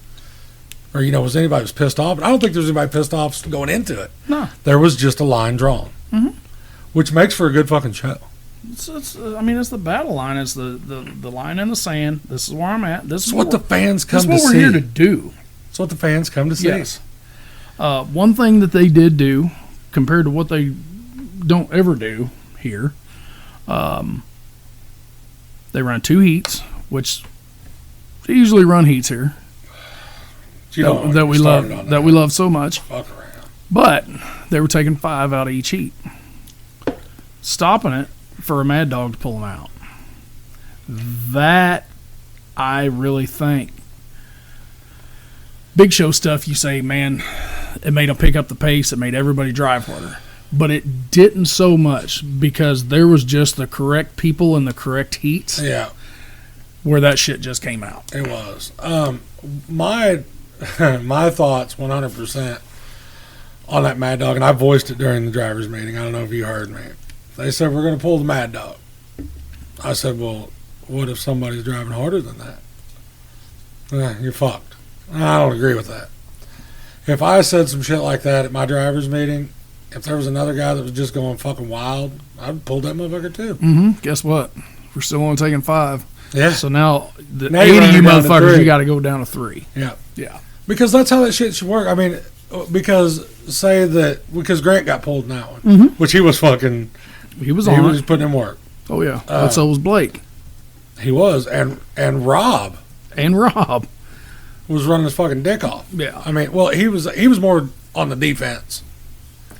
Speaker 1: or was anybody was pissed off. But I don't think there was anybody pissed off going into it.
Speaker 2: No.
Speaker 1: There was just a line drawn, which makes for a good fucking show.
Speaker 2: It's the battle line. It's the line in the sand. This is where I'm at. This is
Speaker 1: It's what the fans come
Speaker 2: This
Speaker 1: to
Speaker 2: is what
Speaker 1: see.
Speaker 2: we're here to do.
Speaker 1: It's what the fans come to see.
Speaker 2: Yes. One thing that they did do, compared to what they don't ever do here, they run 2 heats, which they usually run heats here that we love so much.
Speaker 1: Fuck around.
Speaker 2: But they were taking 5 out of each heat, stopping it for a Mad Dog to pull them out. That I really think. Big show stuff, you say, man, it made them pick up the pace. It made everybody drive harder. But it didn't so much because there was just the correct people in the correct heats
Speaker 1: Yeah,
Speaker 2: where that shit just came out.
Speaker 1: it was. My thoughts 100% on that Mad Dog, and I voiced it during the drivers' meeting. I don't know if you heard me. They said, we're going to pull the Mad Dog. I said, well, what if somebody's driving harder than that? You're fucked. I don't agree with that. If I said some shit like that at my drivers' meeting, if there was another guy that was just going fucking wild, I'd pull that motherfucker too.
Speaker 2: Guess what? We're still only taking 5.
Speaker 1: Yeah.
Speaker 2: So now the
Speaker 1: Now
Speaker 2: 80
Speaker 1: you're
Speaker 2: of you
Speaker 1: running down to
Speaker 2: motherfuckers,
Speaker 1: 3.
Speaker 2: you got to go down to 3.
Speaker 1: Yeah.
Speaker 2: Yeah.
Speaker 1: Because that's how that shit should work. I mean, because Grant got pulled in that one, which he was fucking,
Speaker 2: He was
Speaker 1: he
Speaker 2: on
Speaker 1: was
Speaker 2: it.
Speaker 1: putting in work.
Speaker 2: Oh, yeah. But so was Blake.
Speaker 1: He was. And Rob
Speaker 2: And Rob.
Speaker 1: was running his fucking dick off.
Speaker 2: Yeah.
Speaker 1: I mean, well, he was more on the defense.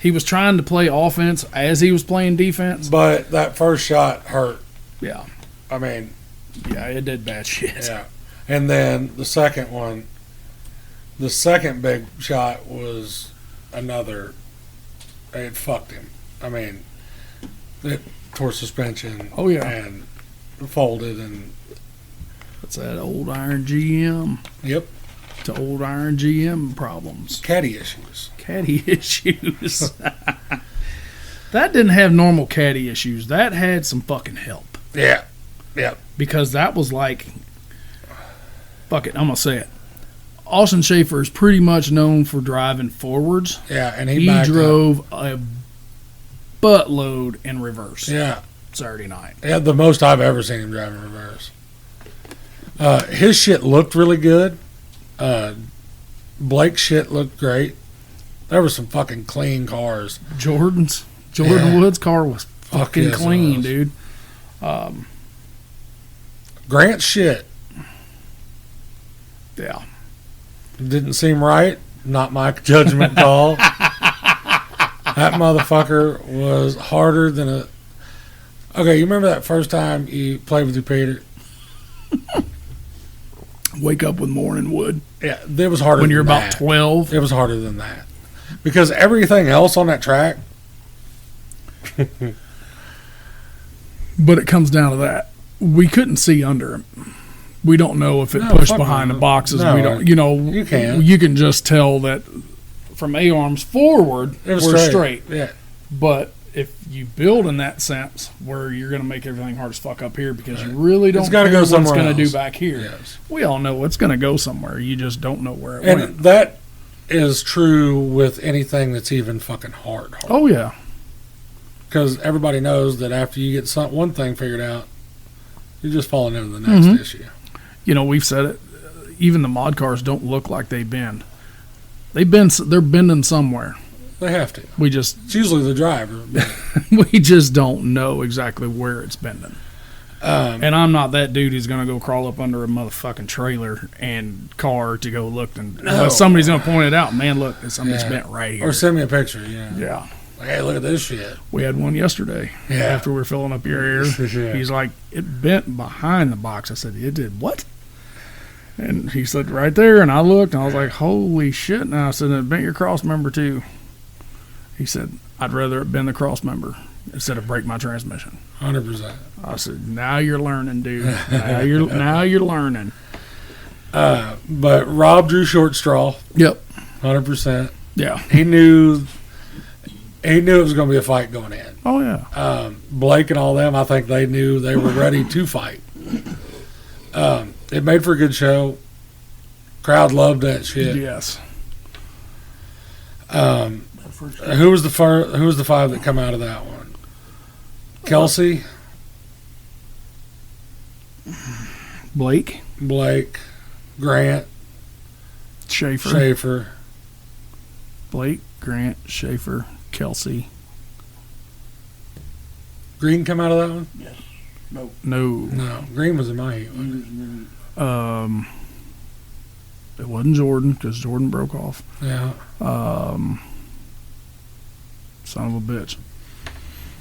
Speaker 2: He was trying to play offense as he was playing defense.
Speaker 1: But that first shot hurt.
Speaker 2: Yeah.
Speaker 1: I mean,
Speaker 2: Yeah, it did bad shit.
Speaker 1: yeah. And then the second one, the second big shot was another. It fucked him. I mean, it tore suspension.
Speaker 2: Oh, yeah.
Speaker 1: And folded and.
Speaker 2: It's that old Iron GM.
Speaker 1: Yep.
Speaker 2: To old Iron GM problems.
Speaker 1: Caddy issues.
Speaker 2: Caddy issues. That didn't have normal caddy issues. That had some fucking help.
Speaker 1: Yeah. Yep.
Speaker 2: Because that was like, fuck it, I'm going to say it. Austin Schaefer is pretty much known for driving forwards.
Speaker 1: Yeah, and
Speaker 2: He
Speaker 1: backed
Speaker 2: drove
Speaker 1: up.
Speaker 2: a buttload in reverse
Speaker 1: Yeah.
Speaker 2: Saturday night.
Speaker 1: Yeah, the most I've ever seen him drive in reverse. His shit looked really good. Blake's shit looked great. There were some fucking clean cars.
Speaker 2: Jordan
Speaker 1: Yeah.
Speaker 2: Wood's car was fucking
Speaker 1: yes, it
Speaker 2: clean,
Speaker 1: was.
Speaker 2: dude.
Speaker 1: Grant's shit
Speaker 2: Yeah.
Speaker 1: didn't seem right. Not my judgment call. That motherfucker was harder than a. Okay, you remember that first time you played with your Peter?
Speaker 2: Wake up with morning wood.
Speaker 1: Yeah, it was harder
Speaker 2: When
Speaker 1: than
Speaker 2: you're about
Speaker 1: that.
Speaker 2: 12.
Speaker 1: It was harder than that. Because everything else on that track.
Speaker 2: But it comes down to that. We couldn't see under him. We don't know if it
Speaker 1: No,
Speaker 2: pushed
Speaker 1: fuck
Speaker 2: behind
Speaker 1: no.
Speaker 2: the boxes.
Speaker 1: No,
Speaker 2: We don't.
Speaker 1: you can't.
Speaker 2: You can just tell that from A-arms forward,
Speaker 1: It was
Speaker 2: we're straight.
Speaker 1: Yeah.
Speaker 2: But if you build in that sense where you're going to make everything hard as fuck up here because you really don't
Speaker 1: It's gotta
Speaker 2: care
Speaker 1: go
Speaker 2: what it's
Speaker 1: somewhere
Speaker 2: going to do
Speaker 1: else.
Speaker 2: back here.
Speaker 1: Yes.
Speaker 2: We all know it's going to go somewhere. You just don't know where it
Speaker 1: And
Speaker 2: went.
Speaker 1: that is true with anything that's even fucking hard.
Speaker 2: Oh, yeah.
Speaker 1: Because everybody knows that after you get one thing figured out, you're just falling into the next issue.
Speaker 2: You know, we've said it. Even the mod cars don't look like they bend. They're bending somewhere.
Speaker 1: They have to.
Speaker 2: It's
Speaker 1: It's usually the driver.
Speaker 2: we just don't know exactly where it's bending. And I'm not that dude who's going to go crawl up under a motherfucking trailer and car to go look. But somebody's going to point it out. Man, look, something's bent right here.
Speaker 1: Or send me a picture.
Speaker 2: Yeah.
Speaker 1: Like, hey, look at this shit.
Speaker 2: We had one yesterday.
Speaker 1: Yeah.
Speaker 2: After we were filling up your air.
Speaker 1: Yeah.
Speaker 2: He's like, it bent behind the box. I said, it did what? And he said, right there. And I looked, and I was like, holy shit. And I said, it bent your cross member, too. He said, I'd rather it bend the cross member instead of break my transmission.
Speaker 1: 100%.
Speaker 2: I said, now you're learning, dude. Now you're learning.
Speaker 1: But Rob drew short straw.
Speaker 2: Yep.
Speaker 1: 100%.
Speaker 2: Yeah.
Speaker 1: He knew it was going to be a fight going in.
Speaker 2: Oh, yeah.
Speaker 1: Blake and all them, I think they knew they were ready to fight. It made for a good show. Crowd loved that shit.
Speaker 2: Yes.
Speaker 1: Who was the five that come out of that one? Kelsey,
Speaker 2: Blake,
Speaker 1: Grant,
Speaker 2: Schaefer. Blake, Grant, Schaefer, Kelsey.
Speaker 1: Green come out of that one?
Speaker 3: Yes.
Speaker 2: No.
Speaker 1: Green was in my heat.
Speaker 2: It wasn't Jordan because Jordan broke off.
Speaker 1: Yeah.
Speaker 2: Son of a bitch.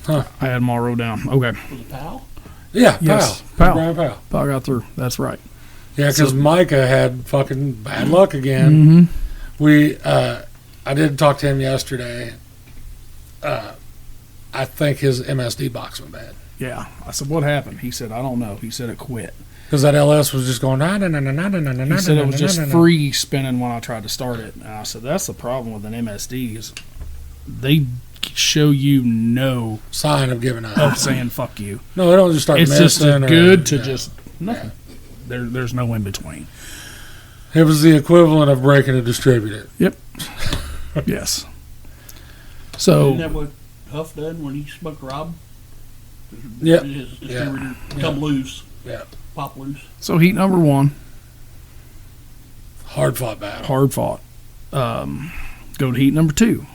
Speaker 1: Huh.
Speaker 2: I had them all wrote down. Okay.
Speaker 3: Was it Powell?
Speaker 1: Yeah,
Speaker 2: Yes,
Speaker 1: Powell.
Speaker 2: Powell.
Speaker 1: Brian Powell.
Speaker 2: Powell got through. That's right.
Speaker 1: Yeah, because Micah had fucking bad luck again. I did talk to him yesterday. I think his MSD box went bad.
Speaker 2: Yeah. I said, what happened? He said, I don't know. He said it quit.
Speaker 1: Because that LS was just going.
Speaker 2: He said it was just free spinning when I tried to start it. And I said, that's the problem with an MSD is they show you no
Speaker 1: sign of giving up.
Speaker 2: of saying fuck you.
Speaker 1: No, they don't just start
Speaker 2: It's just
Speaker 1: messing.
Speaker 2: as good to just nothing. There's no in between.
Speaker 1: It was the equivalent of breaking a distributor.
Speaker 2: Yep. Yes.
Speaker 3: Isn't
Speaker 2: So
Speaker 3: that what Huff done when he smoked Rob?
Speaker 1: Yep.
Speaker 3: His distributor come loose.
Speaker 1: Yeah.
Speaker 3: Pop loose.
Speaker 2: so heat number one,
Speaker 1: Hard fought battle.
Speaker 2: hard fought. Go to heat number two.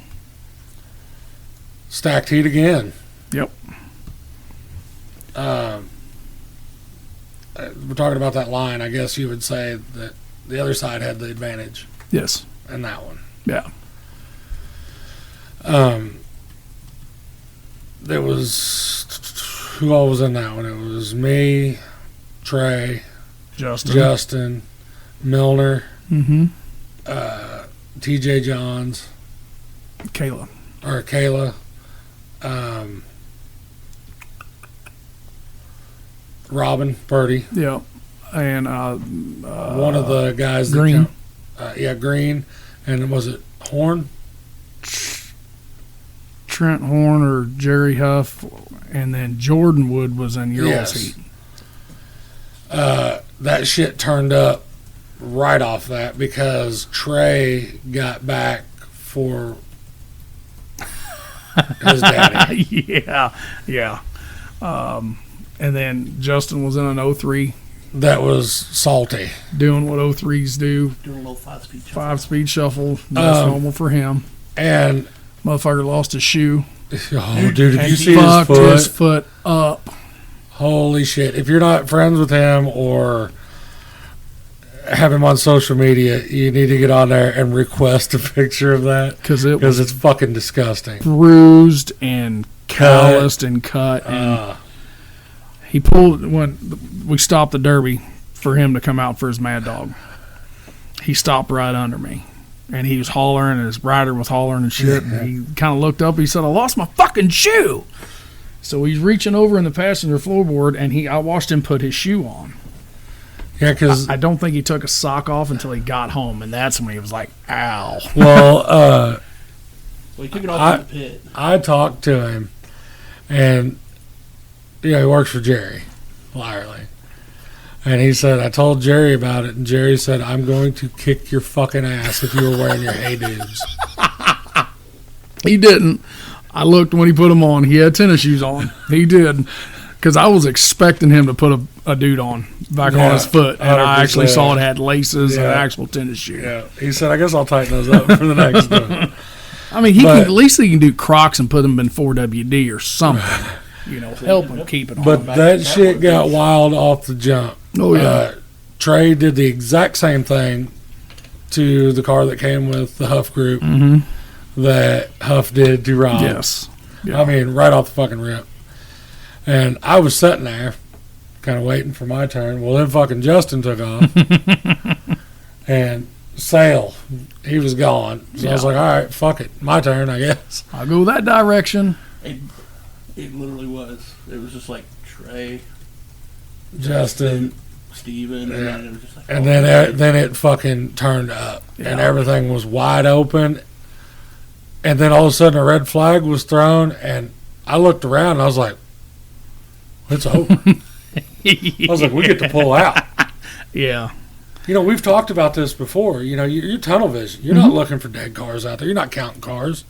Speaker 1: Stacked heat again.
Speaker 2: Yep.
Speaker 1: We're talking about that line. I guess you would say that the other side had the advantage
Speaker 2: Yes.
Speaker 1: in that one.
Speaker 2: Yeah.
Speaker 1: There was who all was in that one? It was me, Trey,
Speaker 2: Justin.
Speaker 1: Milner,
Speaker 2: Mm-hmm.
Speaker 1: TJ Johns,
Speaker 2: Kayla.
Speaker 1: Robin Purdy.
Speaker 2: Yep. And
Speaker 1: One of the guys
Speaker 2: Green.
Speaker 1: Green. And was it Horn?
Speaker 2: Trent Horn or Jerry Huff, and then Jordan Wood was in your
Speaker 1: Yes.
Speaker 2: heat.
Speaker 1: That shit turned up right off that because Trey got back for his daddy.
Speaker 2: yeah. And then Justin was in an 03
Speaker 1: That was salty.
Speaker 2: doing what 03s do.
Speaker 3: Doing a little 5-speed shuffle.
Speaker 2: 5-speed shuffle. That's normal for him.
Speaker 1: And
Speaker 2: Motherfucker lost his shoe.
Speaker 1: oh, dude, if
Speaker 2: And
Speaker 1: you
Speaker 2: he
Speaker 1: see his
Speaker 2: fucked
Speaker 1: foot,
Speaker 2: his foot up.
Speaker 1: holy shit! If you're not friends with him or have him on social media, you need to get on there and request a picture of that
Speaker 2: Because it was
Speaker 1: it's fucking disgusting.
Speaker 2: bruised and calloused and cut. And he pulled when we stopped the Derby for him to come out for his Mad Dog. He stopped right under me, and he was hollering, and his rider was hollering and shit. And he kind of looked up. He said, "I lost my fucking shoe." So he's reaching over in the passenger floorboard, and I watched him put his shoe on.
Speaker 1: Yeah, because
Speaker 2: I don't think he took a sock off until he got home, and that's when he was like, "Ow."
Speaker 1: well,
Speaker 3: So he took it off in the pit.
Speaker 1: I talked to him, and he works for Jerry Lyerly. And he said, I told Jerry about it, and Jerry said, I'm going to kick your fucking ass if you were wearing your Hey Dudes.
Speaker 2: He didn't. I looked when he put them on. He had tennis shoes on. He did. Because I was expecting him to put a dude on back on his foot. And I actually
Speaker 1: 100%.
Speaker 2: saw it had laces and
Speaker 1: Yeah.
Speaker 2: actual tennis shoe.
Speaker 1: Yeah. He said, I guess I'll tighten those up for the next one.
Speaker 2: I mean,
Speaker 1: But-
Speaker 2: at least he can do Crocs and put them in 4WD or something. help him keep it on.
Speaker 1: But that shit got wild off the jump.
Speaker 2: Oh, yeah.
Speaker 1: Trey did the exact same thing to the car that came with the Huff group that Huff did to Rob.
Speaker 2: Yes. Yeah.
Speaker 1: I mean, right off the fucking rip. And I was sitting there, kind of waiting for my turn. Well, then fucking Justin took off. And Sale, he was gone. So I was like, all right, fuck it. My turn, I guess.
Speaker 2: I'll go that direction.
Speaker 3: It literally was. It was just like Trey,
Speaker 1: Justin.
Speaker 3: Steven, and then it was just like...
Speaker 1: And then it fucking turned up.
Speaker 2: Yeah.
Speaker 1: And everything was wide open. And then all of a sudden a red flag was thrown. And I looked around and I was like, it's over. I was like, we get to pull out.
Speaker 2: Yeah.
Speaker 1: You know, we've talked about this before. You know, you're tunnel vision. You're not looking for dead cars out there. You're not counting cars,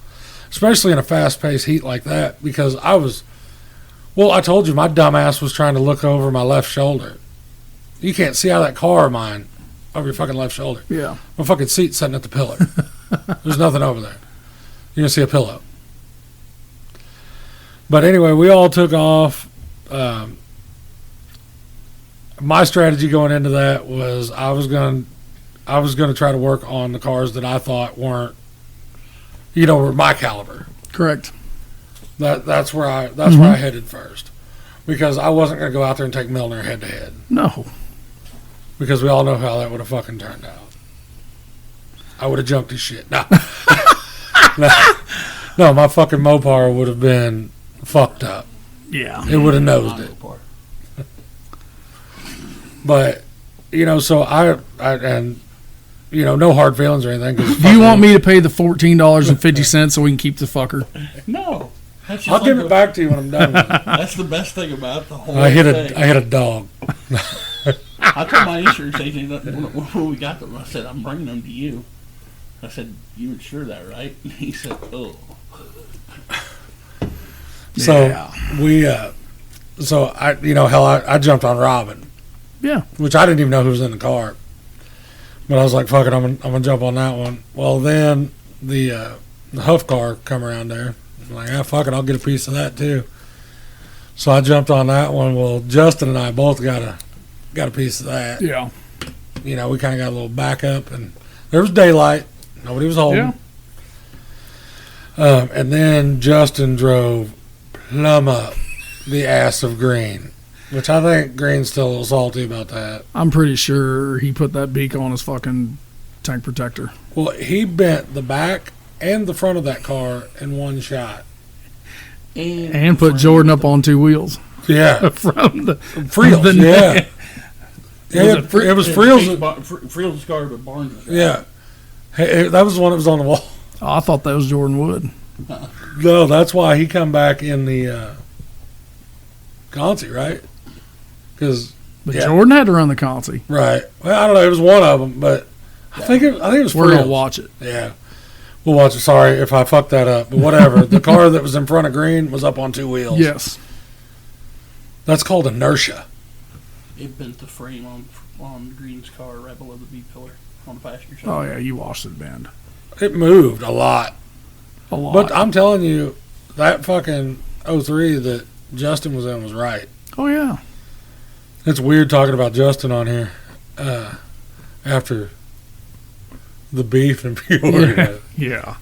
Speaker 1: especially in a fast-paced heat like that. Because I told you, my dumb ass was trying to look over my left shoulder. You can't see out of that car of mine over your fucking left shoulder.
Speaker 2: Yeah.
Speaker 1: My fucking seat's sitting at the pillar. There's nothing over there. You're going to see a pillow. But anyway, we all took off. My strategy going into that was I was going to try to work on the cars that I thought weren't, were my caliber.
Speaker 2: Correct.
Speaker 1: That's where I headed first, because I wasn't going to go out there and take Milner head to head.
Speaker 2: No.
Speaker 1: Because we all know how that would have fucking turned out. I would have jumped his shit. No. No, my fucking Mopar would have been fucked up.
Speaker 2: Yeah.
Speaker 1: It would have nosed it. But, so no hard feelings or anything.
Speaker 2: Do you want me to pay the $14.50 so we can keep the fucker?
Speaker 3: No.
Speaker 1: I'll give it back to you when I'm done with it.
Speaker 3: That's the best thing about the whole
Speaker 1: I hit
Speaker 3: thing.
Speaker 1: a dog.
Speaker 3: I told my insurance agent when we got them, I said, I'm bringing them to you. I said, you insure that, right? He said, oh.
Speaker 1: So
Speaker 2: Yeah.
Speaker 1: I jumped on Robin.
Speaker 2: Yeah.
Speaker 1: Which I didn't even know who was in the car. But I was like, fuck it, I'm gonna jump on that one. Well, then the Huff car come around there. I'm like, fuck it, I'll get a piece of that too. So I jumped on that one. Well, Justin and I both got a piece of that.
Speaker 2: Yeah.
Speaker 1: We kind of got a little backup, and there was daylight. Nobody was holding.
Speaker 2: Yeah.
Speaker 1: And then Justin drove plumb up the ass of Green, which I think Green's still a little salty about that.
Speaker 2: I'm pretty sure he put that beak on his fucking tank protector.
Speaker 1: Well, he bent the back and the front of that car in one shot.
Speaker 2: And put Jordan up on two wheels.
Speaker 1: Yeah.
Speaker 2: From the
Speaker 1: Friels, yeah. It was Friels.
Speaker 3: Friels' car, but Barnes' car.
Speaker 1: Yeah. Hey, that was the one that was on the wall.
Speaker 2: Oh, I thought that was Jordan Wood.
Speaker 1: No, that's why he come back in the Conci, right?
Speaker 2: But Jordan had to run the Conci.
Speaker 1: Right. Well, I don't know. It was one of them, but I think it was
Speaker 2: We're going
Speaker 1: Friels.
Speaker 2: to watch it.
Speaker 1: Yeah. We'll watch it. Sorry if I fucked that up, but whatever. The car that was in front of Green was up on two wheels.
Speaker 2: Yes.
Speaker 1: That's called inertia.
Speaker 3: It bent the frame on Green's car right below the B pillar on the passenger side.
Speaker 2: Oh, yeah, you watched it, band.
Speaker 1: It moved a lot.
Speaker 2: A lot.
Speaker 1: But I'm telling you, that fucking 03 that Justin was in was right.
Speaker 2: Oh, yeah.
Speaker 1: It's weird talking about Justin on here after the beef in Peoria.
Speaker 2: Yeah.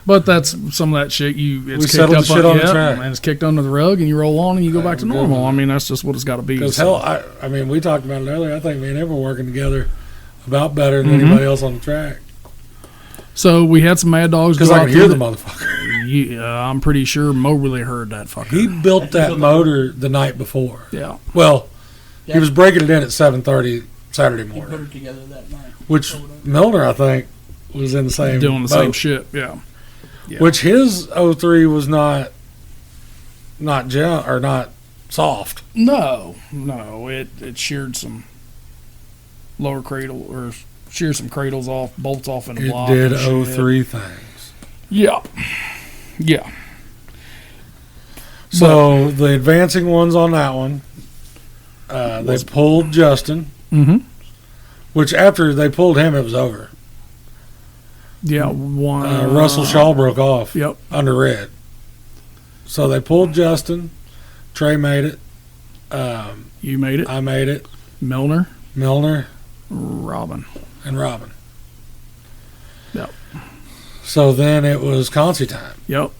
Speaker 2: But that's some of that shit. It's kicked
Speaker 1: settled
Speaker 2: up
Speaker 1: the shit on the
Speaker 2: yep,
Speaker 1: track.
Speaker 2: and it's kicked under the rug, and you roll on, and you go back to normal. I mean, that's just what it's got to be.
Speaker 1: Because
Speaker 2: so.
Speaker 1: hell, I mean, we talked about it earlier. I think me and him were working together about better than anybody else on the track.
Speaker 2: So we had some Mad Dogs.
Speaker 1: Because I could hear the motherfucker.
Speaker 2: I'm pretty sure Mo really heard that fucker.
Speaker 1: He built that motor the night before.
Speaker 2: Yeah.
Speaker 1: Well, he was breaking it in at 7:30 Saturday
Speaker 3: He
Speaker 1: morning.
Speaker 3: put it together that night.
Speaker 1: Which Milner, I think, was in the same
Speaker 2: doing the
Speaker 1: boat.
Speaker 2: same shit. Yeah.
Speaker 1: Which his 03 was not soft.
Speaker 2: No, it sheared some lower cradle or sheared some cradles off, bolts off in the block.
Speaker 1: It did 03 things.
Speaker 2: Yeah.
Speaker 1: So the advancing ones on that one, they pulled Justin.
Speaker 2: Mm-hmm.
Speaker 1: Which after they pulled him, it was over.
Speaker 2: Yeah, one.
Speaker 1: Russell Shaw broke off.
Speaker 2: Yep.
Speaker 1: Under red. So they pulled Justin. Trey made it.
Speaker 2: You made it.
Speaker 1: I made it.
Speaker 2: Milner,
Speaker 1: Robin.
Speaker 2: and Robin. Yep.
Speaker 1: So then it was Concy time.
Speaker 2: Yep.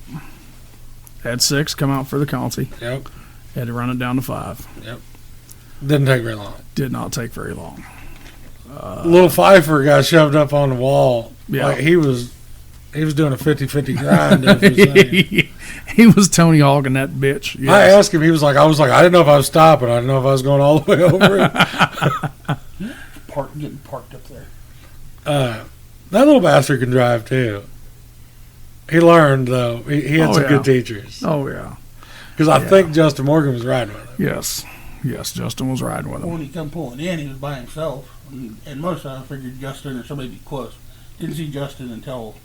Speaker 2: Had 6 come out for the Concy.
Speaker 1: Yep.
Speaker 2: Had to run it down to 5.
Speaker 1: Yep. Didn't take very long.
Speaker 2: Did not take very long.
Speaker 1: Little Pfeiffer got shoved up on the wall.
Speaker 2: Yeah.
Speaker 1: Like he was doing a 50-50 grind. Of his thing.
Speaker 2: He was Tony Hogging that bitch. Yes.
Speaker 1: I asked him. He was like, I didn't know if I was stopping. I didn't know if I was going all the way over it.
Speaker 3: Getting parked up there.
Speaker 1: That little bastard can drive too. He learned though. He had some good teachers.
Speaker 2: Oh yeah.
Speaker 1: Because I think Justin Morgan was riding with him.
Speaker 2: Yes. Yes, Justin was riding with him.
Speaker 3: When he come pulling in, he was by himself. And most of the time I figured Justin or somebody would be close. Didn't see Justin until,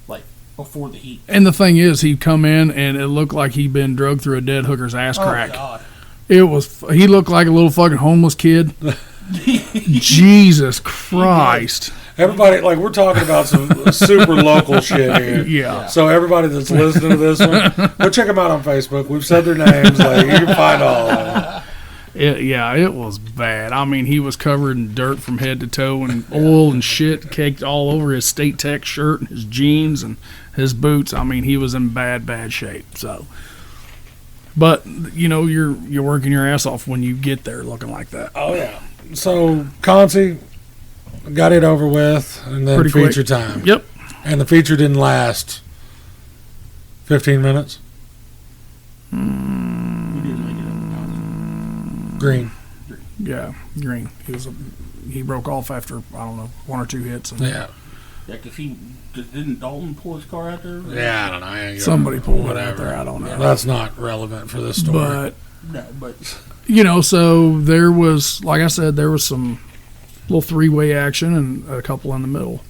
Speaker 3: like, before the heat.
Speaker 2: And the thing is, he'd come in and it looked like he'd been drugged through a dead hooker's ass crack.
Speaker 3: Oh, God.
Speaker 2: He looked like a little fucking homeless kid. Jesus Christ.
Speaker 1: Everybody, like, we're talking about some super local shit here.
Speaker 2: Yeah.
Speaker 1: So everybody that's listening to this one, go check them out on Facebook. We've said their names. Like, you can find all of them.
Speaker 2: It was bad. I mean, he was covered in dirt from head to toe and oil and shit caked all over his State Tech shirt and his jeans and his boots. I mean, he was in bad shape. So, but you know, you're working your ass off when you get there looking like that.
Speaker 1: Oh yeah. So Concy got it over with, and then
Speaker 2: Pretty
Speaker 1: feature
Speaker 2: quick.
Speaker 1: time.
Speaker 2: Yep.
Speaker 1: And the feature didn't last 15 minutes. Green.
Speaker 2: Yeah, Green. He broke off after, I don't know, 1 or 2 hits. And
Speaker 1: Yeah.
Speaker 3: Yeah, because didn't Dalton pull his car out there?
Speaker 1: Yeah, I don't know. I ain't
Speaker 2: Somebody pulled it out
Speaker 1: whatever.
Speaker 2: there. I don't know.
Speaker 1: That's not relevant for this story.
Speaker 2: But,
Speaker 3: No, but
Speaker 2: you know, so there was, like I said, there was some little 3-way action and a couple in the middle.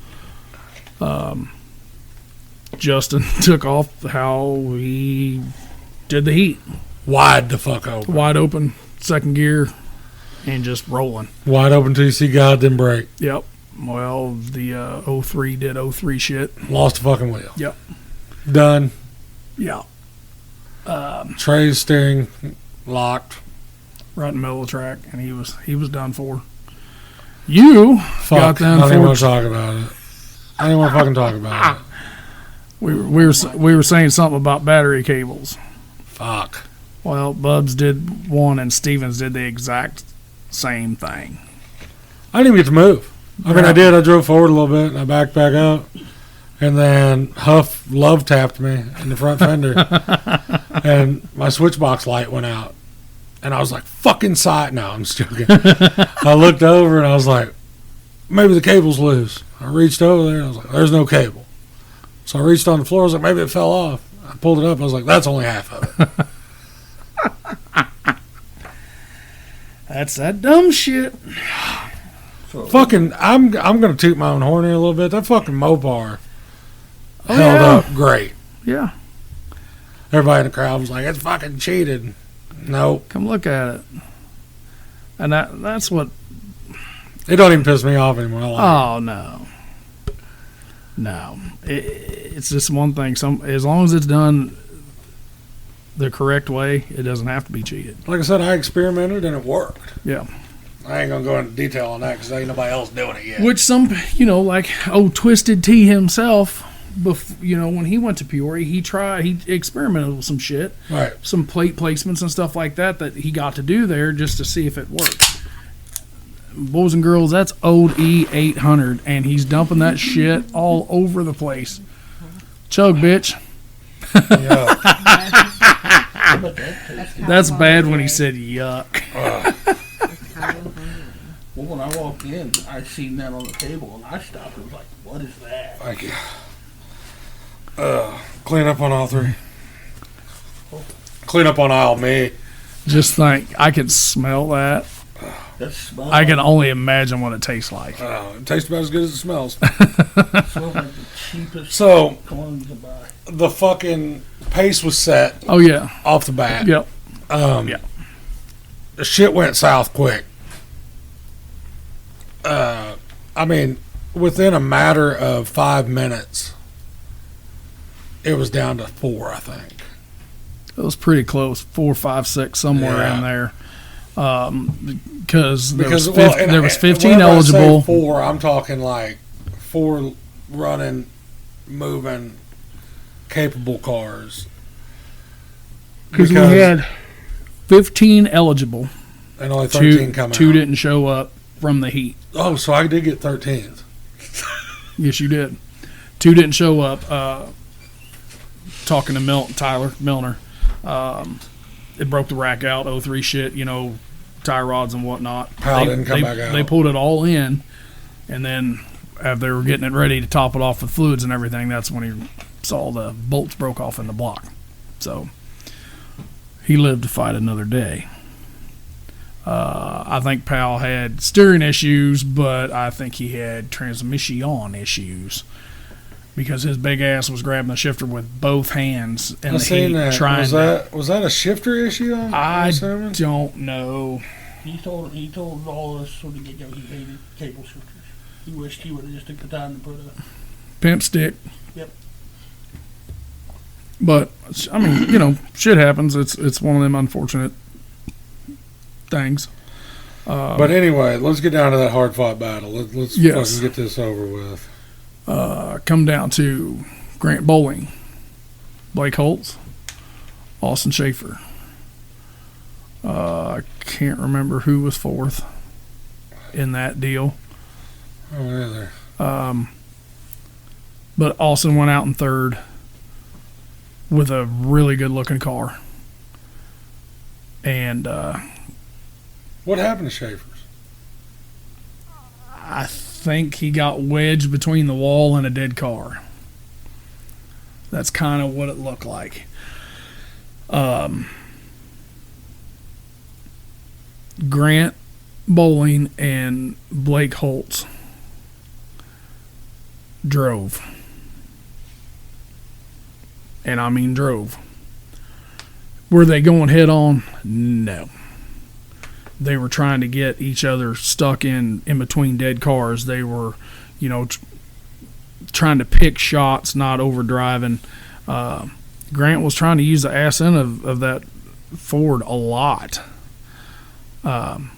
Speaker 2: Justin took off how he did the heat.
Speaker 1: Wide the fuck open.
Speaker 2: Wide open, second gear, and just rolling.
Speaker 1: Wide open till you see God, then break.
Speaker 2: Yep. Well, the 03 did 03 shit.
Speaker 1: Lost the fucking wheel.
Speaker 2: Yep.
Speaker 1: Done.
Speaker 2: Yeah.
Speaker 1: Trey's steering locked.
Speaker 2: Right in the middle of the track, and he was done for. You
Speaker 1: Fuck.
Speaker 2: got them
Speaker 1: I didn't want
Speaker 2: for.
Speaker 1: to talk about it. I didn't want to fucking talk about it.
Speaker 2: We were saying something about battery cables.
Speaker 1: Fuck.
Speaker 2: Well, Bubs did one, and Stevens did the exact same thing.
Speaker 1: I didn't even get to move. I mean, I did. I drove forward a little bit, and I backed back up. And then Huff love tapped me in the front fender. And my switch box light went out. And I was like, fucking side. No, I'm just joking. I looked over, and I was like, maybe the cable's loose. I reached over there, and I was like, there's no cable. So I reached on the floor. I was like, maybe it fell off. I pulled it up. I was like, that's only half of it.
Speaker 2: That's that dumb shit.
Speaker 3: so,
Speaker 1: Fucking, I'm gonna toot my own horn here a little bit. That fucking Mopar held
Speaker 2: yeah.
Speaker 1: up great.
Speaker 2: Yeah.
Speaker 1: Everybody in the crowd was like, it's fucking cheated. Nope.
Speaker 2: Come look at it. And that's what.
Speaker 1: It don't even piss me off anymore. I like
Speaker 2: Oh no. No. It's just one thing. As long as it's done the correct way, it doesn't have to be cheated.
Speaker 1: it. Like I said, I experimented and it worked.
Speaker 2: Yeah.
Speaker 1: I ain't gonna go into detail on that because ain't nobody else doing it yet.
Speaker 2: Which like Twisted T himself, when he went to Peoria, he experimented with some shit,
Speaker 1: Right.
Speaker 2: some plate placements and stuff like that he got to do there just to see if it worked. Boys and girls, that's old E800, and he's dumping that shit all over the place. Chug, bitch.
Speaker 1: Yeah.
Speaker 2: That's bad when he said yuck.
Speaker 3: Well, when I walked in, I seen that on the table, and I stopped and was like, what is that?
Speaker 1: Thank you. Clean up on all 3. Clean up on aisle me.
Speaker 2: Just think, I can smell that.
Speaker 3: That smell
Speaker 2: I can only imagine what it tastes like.
Speaker 1: It tastes about as good as it smells.
Speaker 3: smells like the cheapest
Speaker 1: So
Speaker 3: cologne you can buy.
Speaker 1: the fucking pace was set
Speaker 2: Oh, yeah.
Speaker 1: off the bat.
Speaker 2: Yep.
Speaker 1: Yeah. The shit went south quick. I mean, within a matter of 5 minutes, it was down to 4, I think.
Speaker 2: It was pretty close, 4, 5, 6, somewhere in there. Because there was 15 eligible.
Speaker 1: I say 4, I'm talking like 4 running, moving, capable cars.
Speaker 2: Because we had 15 eligible.
Speaker 1: And only 13 come out.
Speaker 2: 2 didn't show up from the heat.
Speaker 1: Oh, so I did get 13th.
Speaker 2: Yes, you did. 2 didn't show up. Talking to Tyler Milner. It broke the rack out, 03 shit, tie rods and whatnot.
Speaker 1: Powell didn't come back out.
Speaker 2: They pulled it all in, and then as they were getting it ready to top it off with fluids and everything, that's when he saw the bolts broke off in the block. So he lived to fight another day. I think Powell had steering issues, but I think he had transmission issues because his big ass was grabbing the shifter with both hands in the heat.
Speaker 1: Was that a shifter issue?
Speaker 2: I don't know.
Speaker 3: He told all of us from the get-go he hated cable shifters. He wished he would have just took the time to put a
Speaker 2: pimp stick.
Speaker 3: Yep.
Speaker 2: But I mean, shit happens. It's one of them unfortunate things.
Speaker 1: But anyway, let's get down to that hard-fought battle. Let's fucking get this over with.
Speaker 2: Come down to Grant Bowling, Blake Holtz, Austin Schaefer. I can't remember who was 4th in that deal.
Speaker 1: Oh, yeah, there.
Speaker 2: But Austin went out in 3rd with a really good-looking car. And
Speaker 1: what happened to Schaefer's?
Speaker 2: I think he got wedged between the wall and a dead car. That's kind of what it looked like. Grant Bowling and Blake Holtz drove. And I mean drove. Were they going head on? No. They were trying to get each other stuck in between dead cars. They were, trying to pick shots, not overdriving. Grant was trying to use the ass end of that Ford a lot. And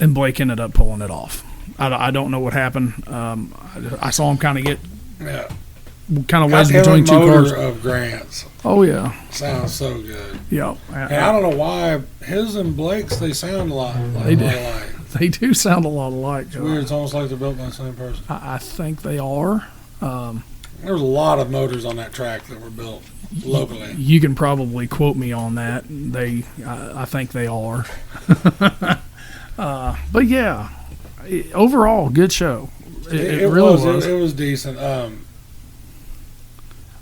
Speaker 2: Blake ended up pulling it off. I don't know what happened. I saw him kind of get wedged between 2 cars.
Speaker 1: Of Grant's.
Speaker 2: Oh, yeah.
Speaker 1: Sounds so good.
Speaker 2: Yeah.
Speaker 1: And I don't know why his and Blake's, they sound a lot alike.
Speaker 2: They do sound a lot alike.
Speaker 1: It's weird. It's almost like they're built by the same person.
Speaker 2: I think they are.
Speaker 1: There's a lot of motors on that track that were built locally.
Speaker 2: You can probably quote me on that. I think they are. But yeah, overall, good show. It really was.
Speaker 1: It was decent.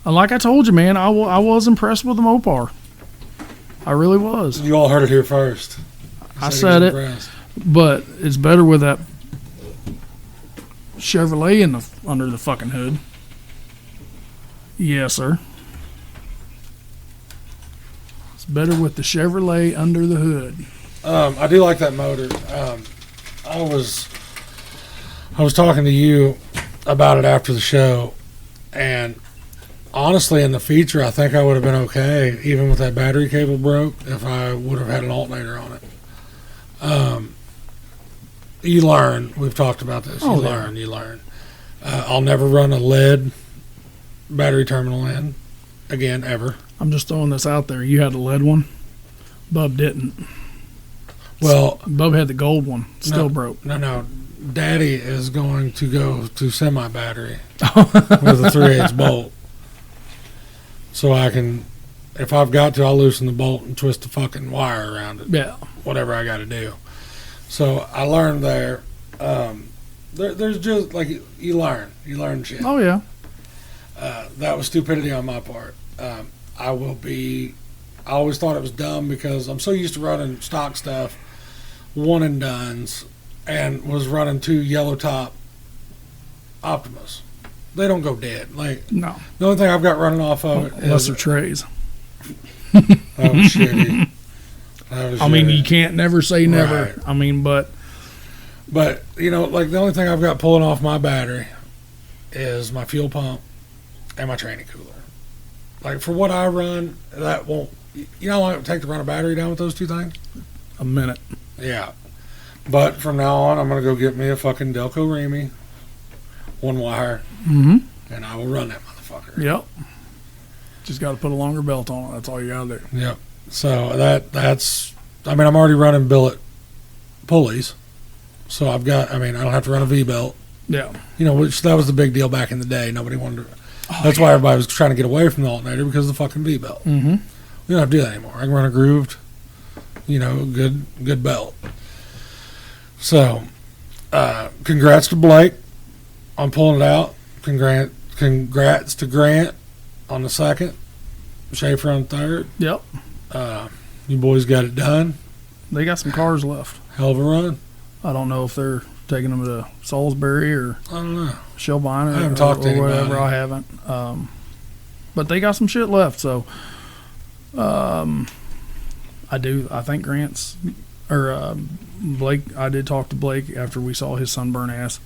Speaker 2: Like I told you, man, I was impressed with the Mopar. I really was.
Speaker 1: You all heard it here first.
Speaker 2: I said it, but it's better with that Chevrolet under the fucking hood. Yes, sir. It's better with the Chevrolet under the hood.
Speaker 1: I do like that motor. I was talking to you about it after the show, and honestly, in the feature, I think I would have been okay, even with that battery cable broke, if I would have had an alternator on it. You learn. We've talked about this. You learn. I'll never run a lead battery terminal in again, ever.
Speaker 2: I'm just throwing this out there. You had a lead one. Bub didn't.
Speaker 1: Well,
Speaker 2: Bub had the gold one. Still broke.
Speaker 1: No. Daddy is going to go to semi-battery with a 3/8 bolt. So I can, if I've got to, I'll loosen the bolt and twist the fucking wire around it.
Speaker 2: Yeah.
Speaker 1: Whatever I got to do. So I learned there. There's just, like, you learn shit.
Speaker 2: Oh, yeah.
Speaker 1: That was stupidity on my part. I always thought it was dumb because I'm so used to running stock stuff, one and dones, and was running 2 yellow top Optimas. They don't go dead. Like,
Speaker 2: no.
Speaker 1: The only thing I've got running off of it
Speaker 2: unless they're trays.
Speaker 1: That was shitty.
Speaker 2: I mean, you can't never say never. Right. I mean, but
Speaker 1: like the only thing I've got pulling off my battery is my fuel pump and my training cooler. like for what I run, that won't. You know how long it would take to run a battery down with those two things?
Speaker 2: A minute.
Speaker 1: Yeah. But from now on, I'm going to go get me a fucking Delco Remy, one wire,
Speaker 2: Mm-hmm.
Speaker 1: and I will run that motherfucker.
Speaker 2: Yep. Just got to put a longer belt on it. That's all you got to do.
Speaker 1: Yep. So that's, I mean, I'm already running billet pulleys. So I don't have to run a V-belt.
Speaker 2: Yeah.
Speaker 1: You know, which that was the big deal back in the day. Nobody wanted to. That's why everybody was trying to get away from the alternator because of the fucking V-belt.
Speaker 2: Mm-hmm.
Speaker 1: We don't have to do that anymore. I can run a grooved, good belt. So, congrats to Blake on pulling it out. Congrats to Grant on the second. Schaefer on third.
Speaker 2: Yep.
Speaker 1: You boys got it done.
Speaker 2: They got some cars left.
Speaker 1: Hell of a run.
Speaker 2: I don't know if they're taking them to Salisbury or
Speaker 1: I don't know.
Speaker 2: Shelbine
Speaker 1: I haven't talked to
Speaker 2: or
Speaker 1: anybody.
Speaker 2: whatever. I haven't. But they got some shit left. So, I think Grant's or Blake. I did talk to Blake after we saw his sunburn ass.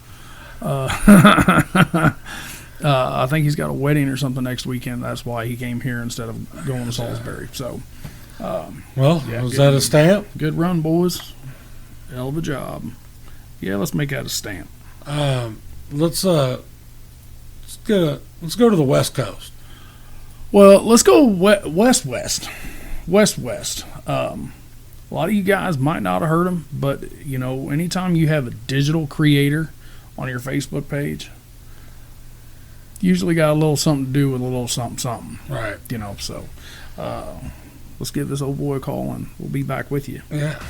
Speaker 2: I think he's got a wedding or something next weekend. That's why he came here instead of going to Salisbury. So,
Speaker 1: Well, was that a stamp?
Speaker 2: good run, boys. Hell of a job. Yeah, let's make that a stamp.
Speaker 1: Let's go to the West Coast.
Speaker 2: Well, let's go west. A lot of you guys might not have heard him, but anytime you have a digital creator on your Facebook page, usually got a little something to do with a little something.
Speaker 1: Right.
Speaker 2: So let's give this old boy a call and we'll be back with you.
Speaker 1: Yeah.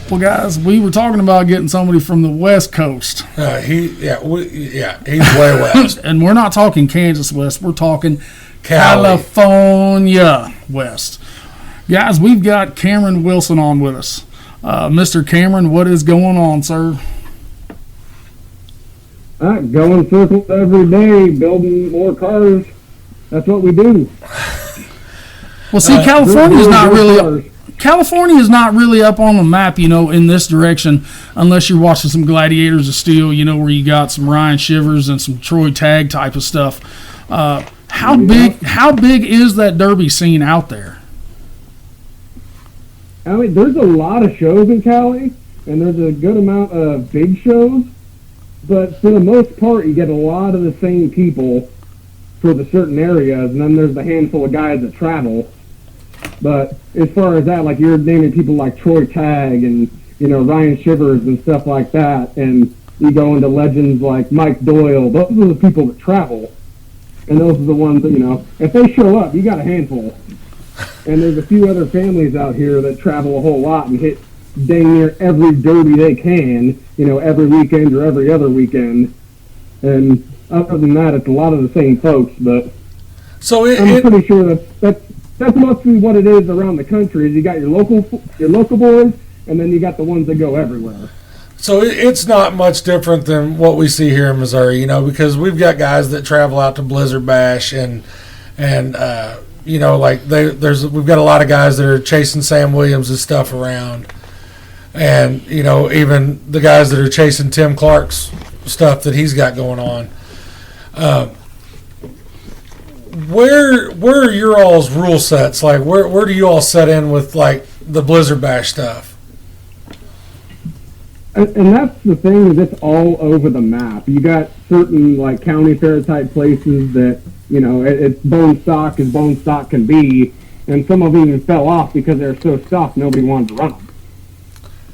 Speaker 2: Well, guys, we were talking about getting somebody from the West Coast.
Speaker 1: He's way west.
Speaker 2: And we're not talking Kansas West. We're talking
Speaker 1: Cali.
Speaker 2: California West. Guys, we've got Cameron Wilson on with us. Mr. Cameron, what is going on, sir?
Speaker 4: Going circles every day, building more cars. That's what we do.
Speaker 2: Well, see, California is not really up on the map, in this direction, unless you're watching some Gladiators of Steel, where you got some Ryan Shivers and some Troy Tagg type of stuff. How big is that derby scene out there?
Speaker 4: I mean, there's a lot of shows in Cali, and there's a good amount of big shows, but for the most part, you get a lot of the same people for the certain areas, and then there's the handful of guys that travel. But as far as that, like you're naming people like Troy Tagg and Ryan Shivers and stuff like that, and you go into legends like Mike Doyle. Those are the people that travel, and those are the ones that if they show up, you got a handful. And there's a few other families out here that travel a whole lot and hit dang near every derby they can, every weekend or every other weekend. And other than that, it's a lot of the same folks. But I'm pretty sure that's mostly what it is around the country. Is you got your local boys, and then you got the ones that go everywhere.
Speaker 1: So it's not much different than what we see here in Missouri, because we've got guys that travel out to Blizzard Bash and we've got a lot of guys that are chasing Sam Williams and stuff around, and even the guys that are chasing Tim Clark's stuff that he's got going on. Where are your all's rule sets? Like, where do you all set in with, like, the Blizzard Bash stuff?
Speaker 4: And that's the thing, is it's all over the map. You got certain, like, county fair type places that, it's bone stock as bone stock can be, and some of them even fell off because they're so stock nobody wanted to run them.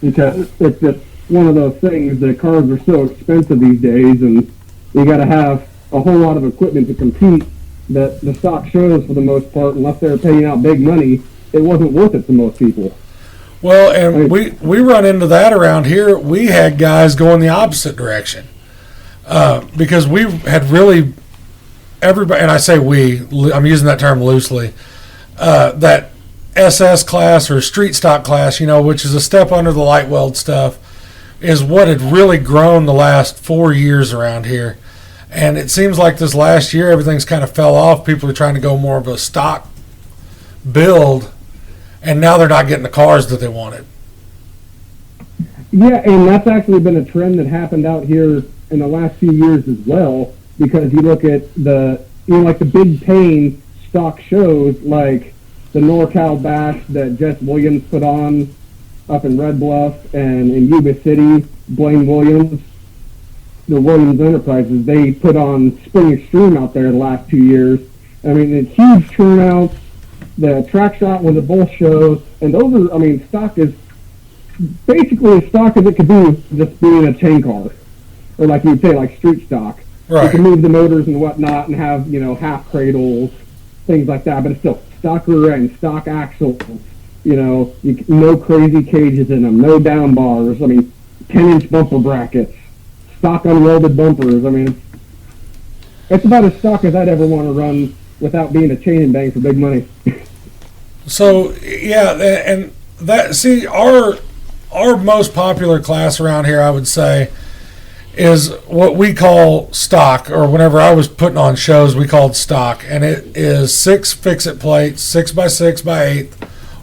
Speaker 4: Because it's just one of those things, the cars are so expensive these days, and you got to have a whole lot of equipment to compete, that the stock shows, for the most part, unless they're paying out big money, it wasn't worth it to most people.
Speaker 1: Well, and we run into that around here. We had guys going the opposite direction because we had really everybody, and I say we, I'm using that term loosely, that SS class or street stock class, which is a step under the light weld stuff, is what had really grown the last 4 years around here. And it seems like this last year everything's kind of fell off. People are trying to go more of a stock build, and now they're not getting the cars that they wanted.
Speaker 4: Yeah, and that's actually been a trend that happened out here in the last few years as well, because you look at like the big paying stock shows like the NorCal Bash that Jess Williams put on up in Red Bluff and in Yuba City, Blaine Williams, the Williams Enterprises, they put on Spring Extreme out there the last 2 years. I mean, it's huge turnouts. The track shot was at both shows, and those are, stock is basically as stock as it could be, just being a chain car, or like you would say, like street stock.
Speaker 1: Right.
Speaker 4: You can move the motors and whatnot, and have half cradles, things like that. But it's still stock rear end, stock axles. No crazy cages in them, no down bars. 10-inch bumper brackets, stock unwelded bumpers. It's about as stock as I'd ever want to run without being a chain and bang for big money.
Speaker 1: So yeah, and our most popular class around here, I would say, is what we call stock, or whenever I was putting on shows, we called stock, and it is 6 fix-it plates, 6x6 by 8,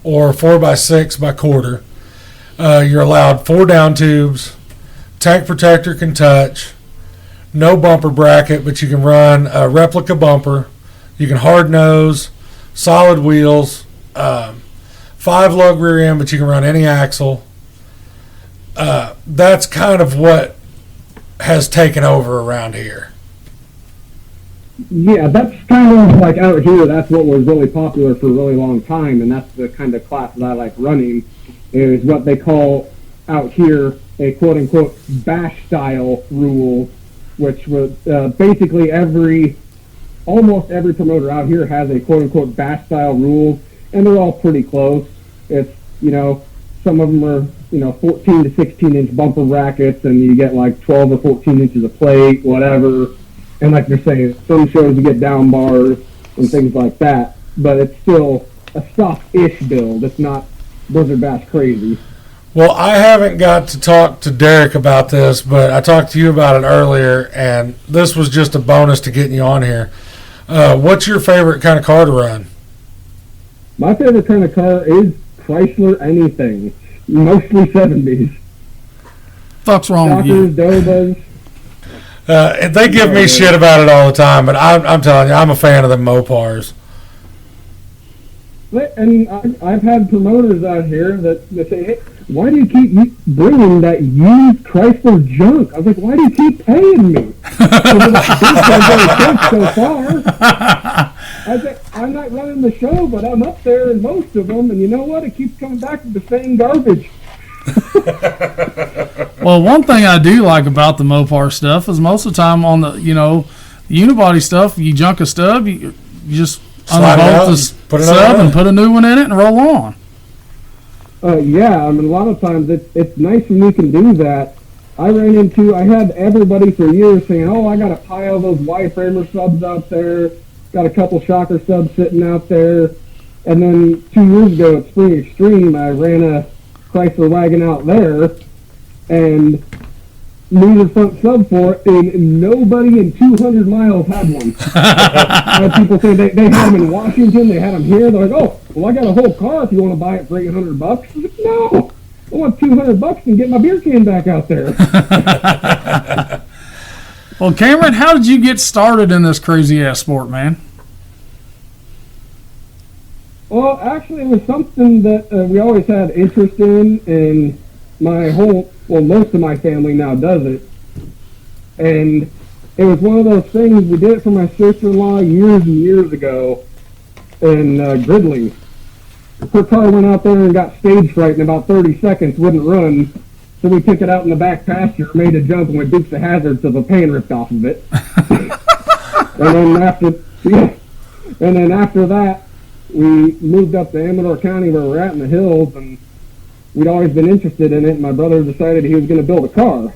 Speaker 1: or 4x6 by quarter. You're allowed 4 down tubes, tank protector can touch, no bumper bracket, but you can run a replica bumper. You can hard nose, solid wheels, 5 lug rear end, but you can run any axle. That's kind of what has taken over around here.
Speaker 4: Yeah, that's kind of like out here, that's what was really popular for a really long time, and that's the kind of class that I like running, is what they call out here a quote-unquote bash-style rule, which was basically almost every promoter out here has a quote-unquote bash-style rule, and they're all pretty close. It's, some of them are, 14 to 16-inch bumper brackets, and you get like 12 or 14 inches of plate, whatever. And like you're saying, some shows you get down bars and things like that, but it's still a stock-ish build. It's not Blizzard Bash crazy.
Speaker 1: Well, I haven't got to talk to Derek about this, but I talked to you about it earlier, and this was just a bonus to getting you on here. What's your favorite kind of car to run?
Speaker 4: My favorite kind of car is Chrysler anything, mostly 70s.
Speaker 2: Fuck's wrong with you?
Speaker 4: Dobas.
Speaker 1: They give me shit about it all the time, but I'm telling you, I'm a fan of the Mopars.
Speaker 4: And I've had promoters out here that say, hey, why do you keep bringing that used Chrysler junk? I was like, why do you keep paying me? So far. I said, I'm not running the show, but I'm up there in most of them, and you know what? It keeps coming back to the same garbage.
Speaker 2: Well, one thing I do like about the Mopar stuff is most of the time on the, unibody stuff, you junk a stub, you just unbolt the sub and put a new one in it and roll on.
Speaker 4: Yeah, a lot of times it's nice when you can do that. I had everybody for years saying, oh, I got a pile of those Y-framer subs out there, got a couple shocker subs sitting out there. And then 2 years ago at Spring Extreme, I ran a Chrysler wagon out there and needed a front sub for it, and nobody in 200 miles had one. I had people say they had them in Washington, they had them here. They're like, oh, well, I got a whole car if you want to buy it for $800. I was like, no, I want $200 and get my beer can back out there.
Speaker 2: Well, Cameron, how did you get started in this crazy-ass sport, man?
Speaker 4: Well, actually, it was something that we always had interest in, and most of my family now does it. And it was one of those things, we did it for my sister-in-law years and years ago in Gridley. Her car went out there and got stage fright in about 30 seconds, wouldn't run, so we took it out in the back pasture, made a jump, and we duked the hazard so the pan ripped off of it. And then after that, we moved up to Amador County where we're at in the hills, and we'd always been interested in it, and my brother decided he was going to build a car.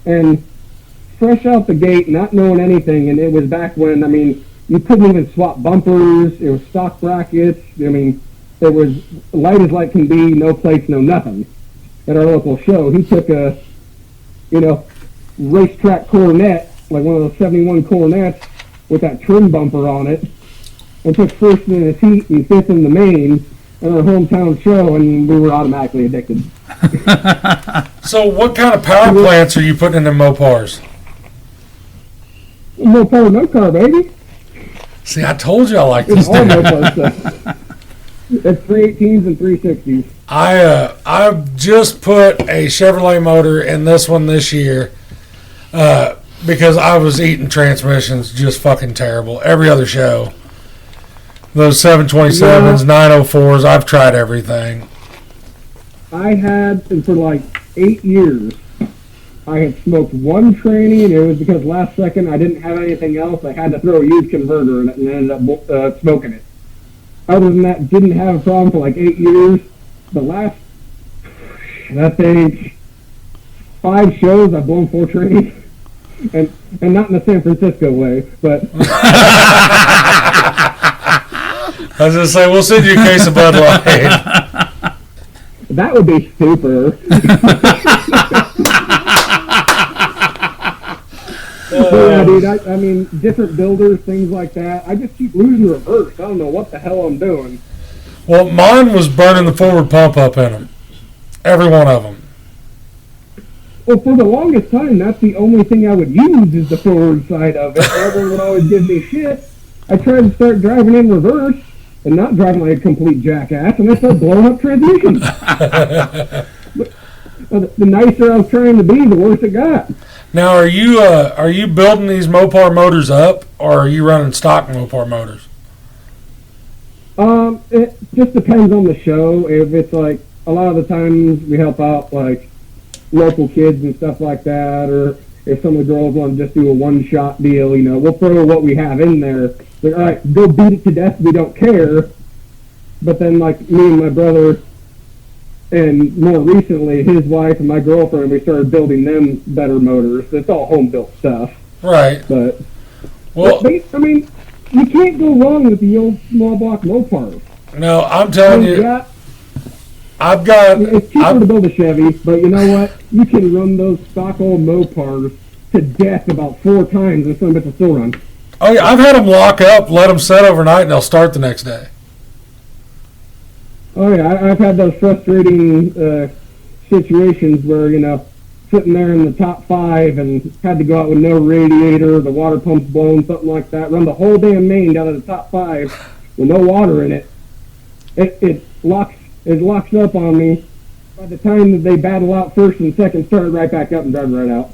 Speaker 4: And fresh out the gate, not knowing anything, and it was back when, you couldn't even swap bumpers, it was stock brackets, it was light as light can be, no plates, no nothing. At our local show, he took a, racetrack Coronet like one of those 71 Cornets with that trim bumper on it, and took first in his heat and fifth in the main at our hometown show, and we were automatically addicted.
Speaker 1: So what kind of power plants are you putting in the Mopars?
Speaker 4: Mopar, no car, baby.
Speaker 1: See, I told you I like
Speaker 4: It's
Speaker 1: this
Speaker 4: all
Speaker 1: thing.
Speaker 4: Mopar stuff. It's 318s and 360s.
Speaker 1: I just put a Chevrolet motor in this one this year because I was eating transmissions just fucking terrible. Every other show. Those 727s, 904s, I've tried everything.
Speaker 4: I had, and for like 8 years, I had smoked one tranny, and it was because last second I didn't have anything else. I had to throw a used converter in it and ended up smoking it. Other than that, didn't have a problem for like 8 years. The last, I think, 5 shows, I've blown 4 trannies. And not in the San Francisco way, but...
Speaker 1: I was going to say, we'll send you a case of Bud Light.
Speaker 4: That would be super. Yeah, dude, I mean, different builders, things like that. I just keep losing reverse. I don't know what the hell I'm doing.
Speaker 1: Well, mine was burning the forward pump up in them. Every one of them.
Speaker 4: Well, for the longest time, that's the only thing I would use is the forward side of it. Everyone would always give me shit. I tried to start driving in reverse and not driving like a complete jackass, and I started blowing up transmissions. The nicer I was trying to be, the worse it got.
Speaker 1: Now, are you building these Mopar motors up, or are you running stock Mopar motors?
Speaker 4: It just depends on the show. If it's like, a lot of the times we help out like local kids and stuff like that, or if some of the girls want to just do a one-shot deal, we'll throw what we have in there. Like, all right, go beat it to death, we don't care. But then, like, me and my brother, and more recently, his wife and my girlfriend, we started building them better motors. It's all home-built stuff.
Speaker 1: Right.
Speaker 4: But,
Speaker 1: well,
Speaker 4: I mean, you can't go wrong with the old small block Mopars.
Speaker 1: No, I'm telling you,
Speaker 4: It's cheaper to build a Chevy, but you know what? You can run those stock old Mopars to death about 4 times and some of it will still run.
Speaker 1: Oh yeah, I've had them lock up, let them set overnight, and they'll start the next day.
Speaker 4: Oh yeah, I've had those frustrating situations where, sitting there in the top 5 and had to go out with no radiator, the water pump's blown, something like that, run the whole damn main down to the top 5 with no water in it. It locks up on me. By the time that they battle out first and second, started right back up and drive right out.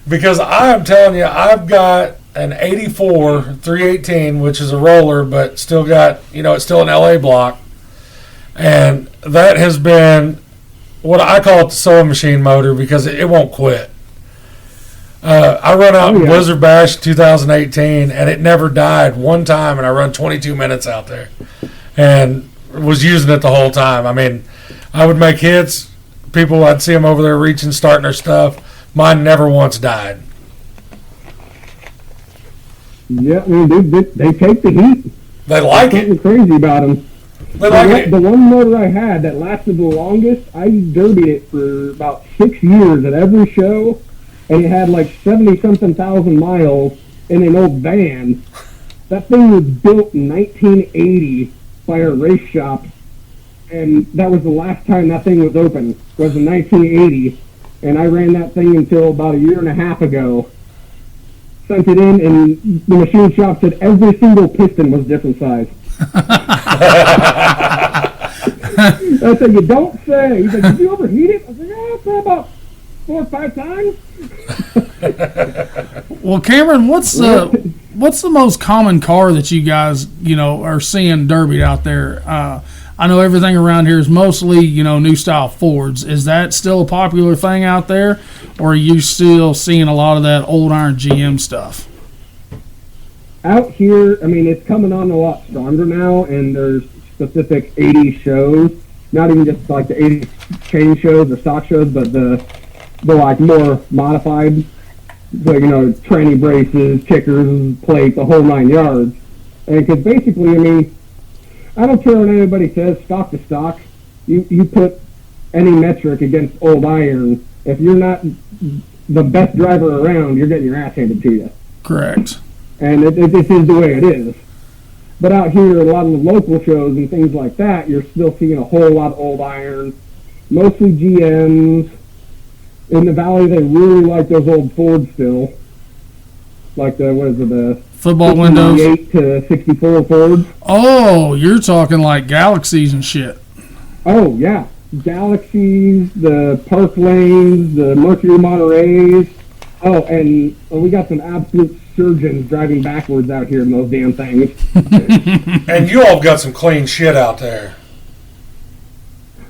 Speaker 1: Because I am telling you, I've got an 84 318, which is a roller, but still got, it's still an LA block. And that has been what I call it the sewing machine motor because it won't quit. I run out in Blizzard Bash 2018, and it never died one time, and I run 22 minutes out there. And was using it the whole time. I mean, I would make hits. People, I'd see them over there reaching, starting their stuff. Mine never once died.
Speaker 4: Yeah, I mean, they take the heat.
Speaker 1: They like
Speaker 4: There's
Speaker 1: it.
Speaker 4: something crazy about them.
Speaker 1: They like it.
Speaker 4: The one motor I had that lasted the longest, I derbied it for about 6 years at every show, and it had like 70-something thousand miles in an old van. That thing was built in 1980 by a race shop, and that was the last time that thing was open, was in 1980, and I ran that thing until about a year and a half ago. Sent it in, and the machine shop said every single piston was different size. I said, you don't say. He's like, did you overheat it? I said, yeah, for about 4 or 5 times.
Speaker 2: Well, Cameron, what's the most common car that you guys, are seeing derbied out there? I know everything around here is mostly, new style Fords. Is that still a popular thing out there, or are you still seeing a lot of that old iron GM stuff?
Speaker 4: Out here, I mean, it's coming on a lot stronger now, and there's specific 80s shows, not even just like the 80s chain shows or stock shows, but the like more modified, so, tranny braces, kickers, plate, the whole 9 yards. And because basically, I mean, I don't care what anybody says, stock to stock, you put any metric against old iron, if you're not the best driver around, you're getting your ass handed to you.
Speaker 2: Correct.
Speaker 4: And this is the way it is. But out here, a lot of the local shows and things like that, you're still seeing a whole lot of old iron, mostly GMs. In the valley, they really like those old Fords still, like the
Speaker 2: football windows,
Speaker 4: 58 to 64 Fords.
Speaker 2: Oh, you're talking like Galaxies and shit.
Speaker 4: Oh yeah, Galaxies, the Park Lanes, the Mercury Monterey's. Oh, and we got some absolute surgeons driving backwards out here in those damn things.
Speaker 1: And you all have got some clean shit out there.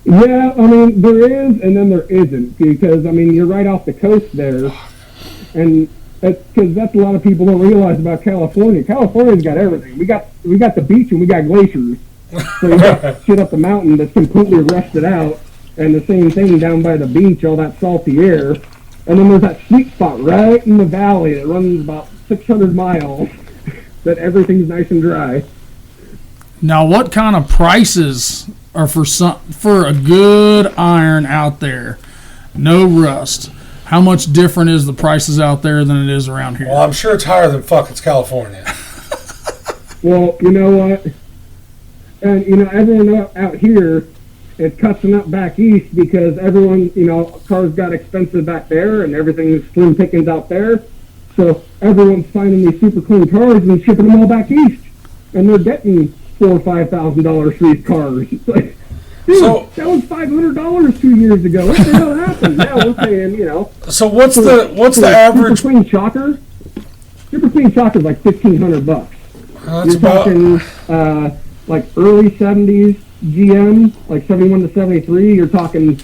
Speaker 4: Yeah, I mean, there is, and then there isn't, because, I mean, you're right off the coast there, and because that's a lot of people don't realize about California. California's got everything. We got the beach and we got glaciers. So you got shit up the mountain that's completely rusted out, and the same thing down by the beach, all that salty air. And then there's that sweet spot right in the valley that runs about 600 miles that everything's nice and dry.
Speaker 2: Now, what kind of prices are for a good iron out there? No rust. How much different is the prices out there than it is around here?
Speaker 1: Well, I'm sure it's higher than it's California.
Speaker 4: Well, you know what? And, you know, everyone out here is cussing up back east because everyone, you know, cars got expensive back there and everything is slim pickings out there. So everyone's finding these super clean cars and shipping them all back east. And they're getting $4,000 or $5,000 for these cars. It's like, dude,
Speaker 1: So-
Speaker 4: that was $500 2 years ago. What the hell happened? Now we're paying, you know.
Speaker 1: So what's the average?
Speaker 4: Super clean shocker? Super clean shocker's like $1,500.
Speaker 1: That's
Speaker 4: You're
Speaker 1: about.
Speaker 4: talking like early 70s GM, like 71 to 73. You're talking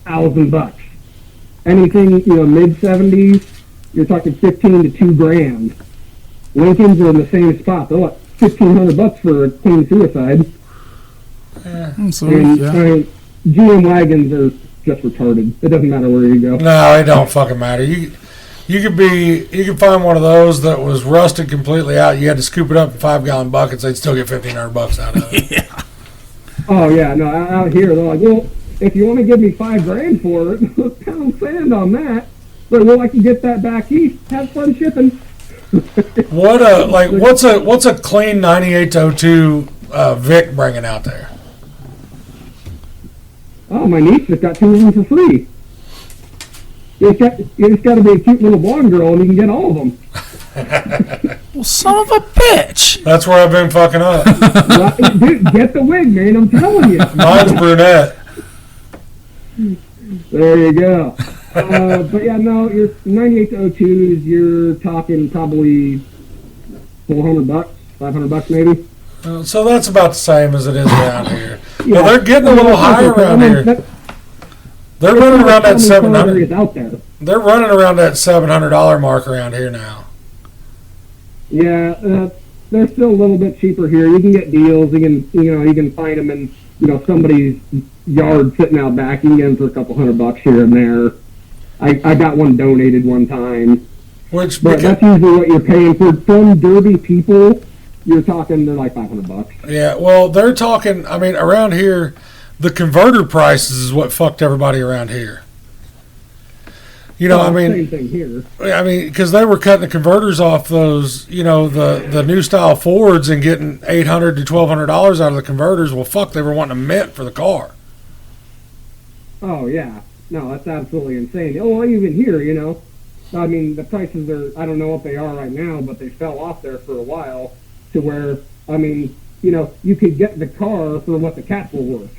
Speaker 4: $1,000. Anything, you know, mid 70s, you're talking 15 to $2,000. Lincolns are in the same spot. They're like $1,500 for a clean suicide.
Speaker 2: So,
Speaker 4: And
Speaker 2: yeah.
Speaker 4: I mean, GM wagons are just retarded. It doesn't matter where you go.
Speaker 1: No, it don't fucking matter. You could find one of those that was rusted completely out. You had to scoop it up in 5-gallon buckets. They'd still get $1,500 out of it.
Speaker 2: Yeah.
Speaker 4: Oh yeah, no, out here they're like, well, if you want to give me $5,000 for it, let's pound sand on that. But well, I can get that back east. Have fun shipping.
Speaker 1: What's a clean 98 to 02 Vic bringing out there?
Speaker 4: Oh, my niece just got 2 of them for free. You just got to be a cute little blonde girl, and you can get all of them.
Speaker 2: Well, son of a bitch.
Speaker 1: That's where I've been fucking up.
Speaker 4: Well, dude, get the wig, man. I'm telling you.
Speaker 1: Mine's brunette.
Speaker 4: There you go. But yeah, no, your 98 to 02s, you're talking probably $400, $500 maybe.
Speaker 1: So that's about the same as it is around here.
Speaker 4: Yeah.
Speaker 1: Well, they're getting a little higher around here. They're running around that 700.
Speaker 4: Out there.
Speaker 1: They're running around that $700 mark around here now.
Speaker 4: Yeah, they're still a little bit cheaper here. You can get deals. You can find them in somebody's yard sitting out back. You can get them for a couple $100 here and there. I got one donated one time. But that's usually what you're paying for some derby people. You're talking, they're like $500.
Speaker 1: Yeah, well, they're talking. I mean, around here, the converter prices is what fucked everybody around here. You know, I mean,
Speaker 4: same thing here.
Speaker 1: I mean, because they were cutting the converters off those, the new style Fords and getting $800 to $1,200 out of the converters. Well, fuck, they were wanting a mint for the car.
Speaker 4: Oh yeah, no, that's absolutely insane. Oh, even here, I mean, the prices are, I don't know what they are right now, but they fell off there for a while to where, I mean, you could get the car for what the cats were worth.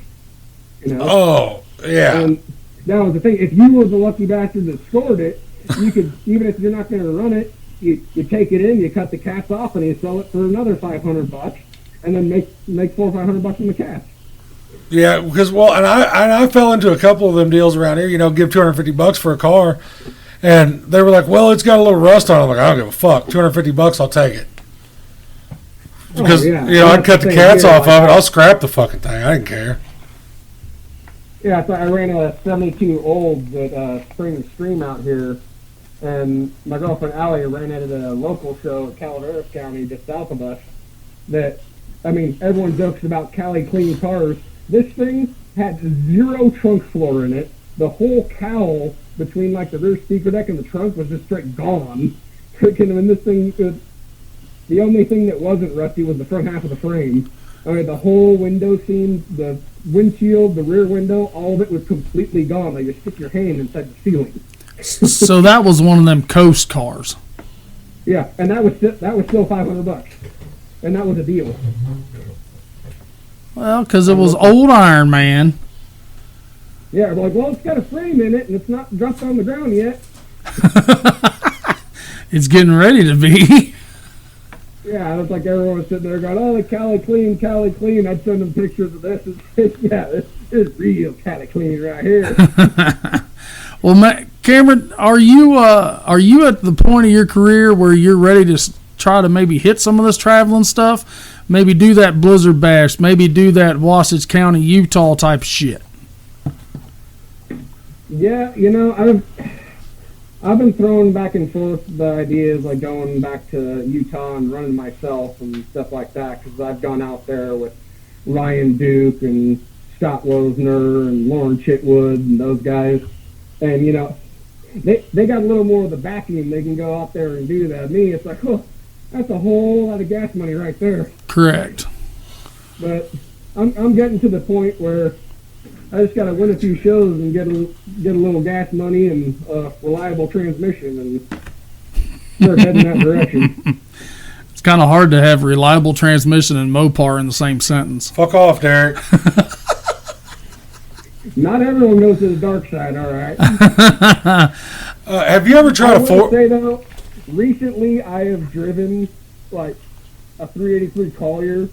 Speaker 1: Oh, yeah.
Speaker 4: And that was the thing. If you were the lucky bastard that scored it, you could, even if you're not going to run it, you take it in, you cut the cats off, and you sell it for another $500, and then make $400 or $500 from the cats.
Speaker 1: Yeah, because and I fell into a couple of them deals around here. Give $250 for a car, and they were like, "Well, it's got a little rust on it." I'm like, "I don't give a fuck. $250, I'll take it." Because I'd cut the cats off of it. I'll scrap the fucking thing. I didn't care.
Speaker 4: Yeah, so I ran a 72 Olds at Spring and Stream out here, and my girlfriend Allie ran it at a local show at Calaveras County, just south of us. That, I mean, everyone jokes about Cali clean cars. This thing had 0 trunk floor in it. The whole cowl between like the rear speaker deck and the trunk was just straight gone. Freaking, and this thing, the only thing that wasn't rusty was the front half of the frame. I mean, the whole window seam, the windshield, the rear window, all of it was completely gone. Like you stick your hand inside the ceiling.
Speaker 2: So that was one of them coast cars.
Speaker 4: Yeah, and that was still $500, and that was a deal.
Speaker 2: Well, because it was old Iron Man.
Speaker 4: Yeah, we're like, well, it's got a frame in it, and it's not dropped on the ground yet.
Speaker 2: It's getting ready to be.
Speaker 4: Yeah, it's like everyone was sitting there going, oh, the Cali Clean, Cali Clean. I'd send them pictures of this. Yeah, this is real Cali Clean right here.
Speaker 2: Well, Cameron, are you at the point of your career where you're ready to try to maybe hit some of this traveling stuff? Maybe do that Blizzard Bash, maybe do that Wasatch County, Utah type shit?
Speaker 4: Yeah, you know, I've been throwing back and forth the ideas like going back to Utah and running myself and stuff like that, because I've gone out there with Ryan Duke and Scott Wozner and Lauren Chitwood and those guys, and you know, they got a little more of the backing. They can go out there and do that. Me, it's like, oh, that's a whole lot of gas money right there.
Speaker 2: Correct.
Speaker 4: But I'm getting to the point where I just got to win a few shows and get a little gas money and reliable transmission and start heading that direction.
Speaker 2: It's kind of hard to have reliable transmission and Mopar in the same sentence.
Speaker 1: Fuck off, Derek.
Speaker 4: Not everyone goes to the dark side, all right.
Speaker 1: Have you ever tried
Speaker 4: I will say though, recently I have driven like a 383 Collier,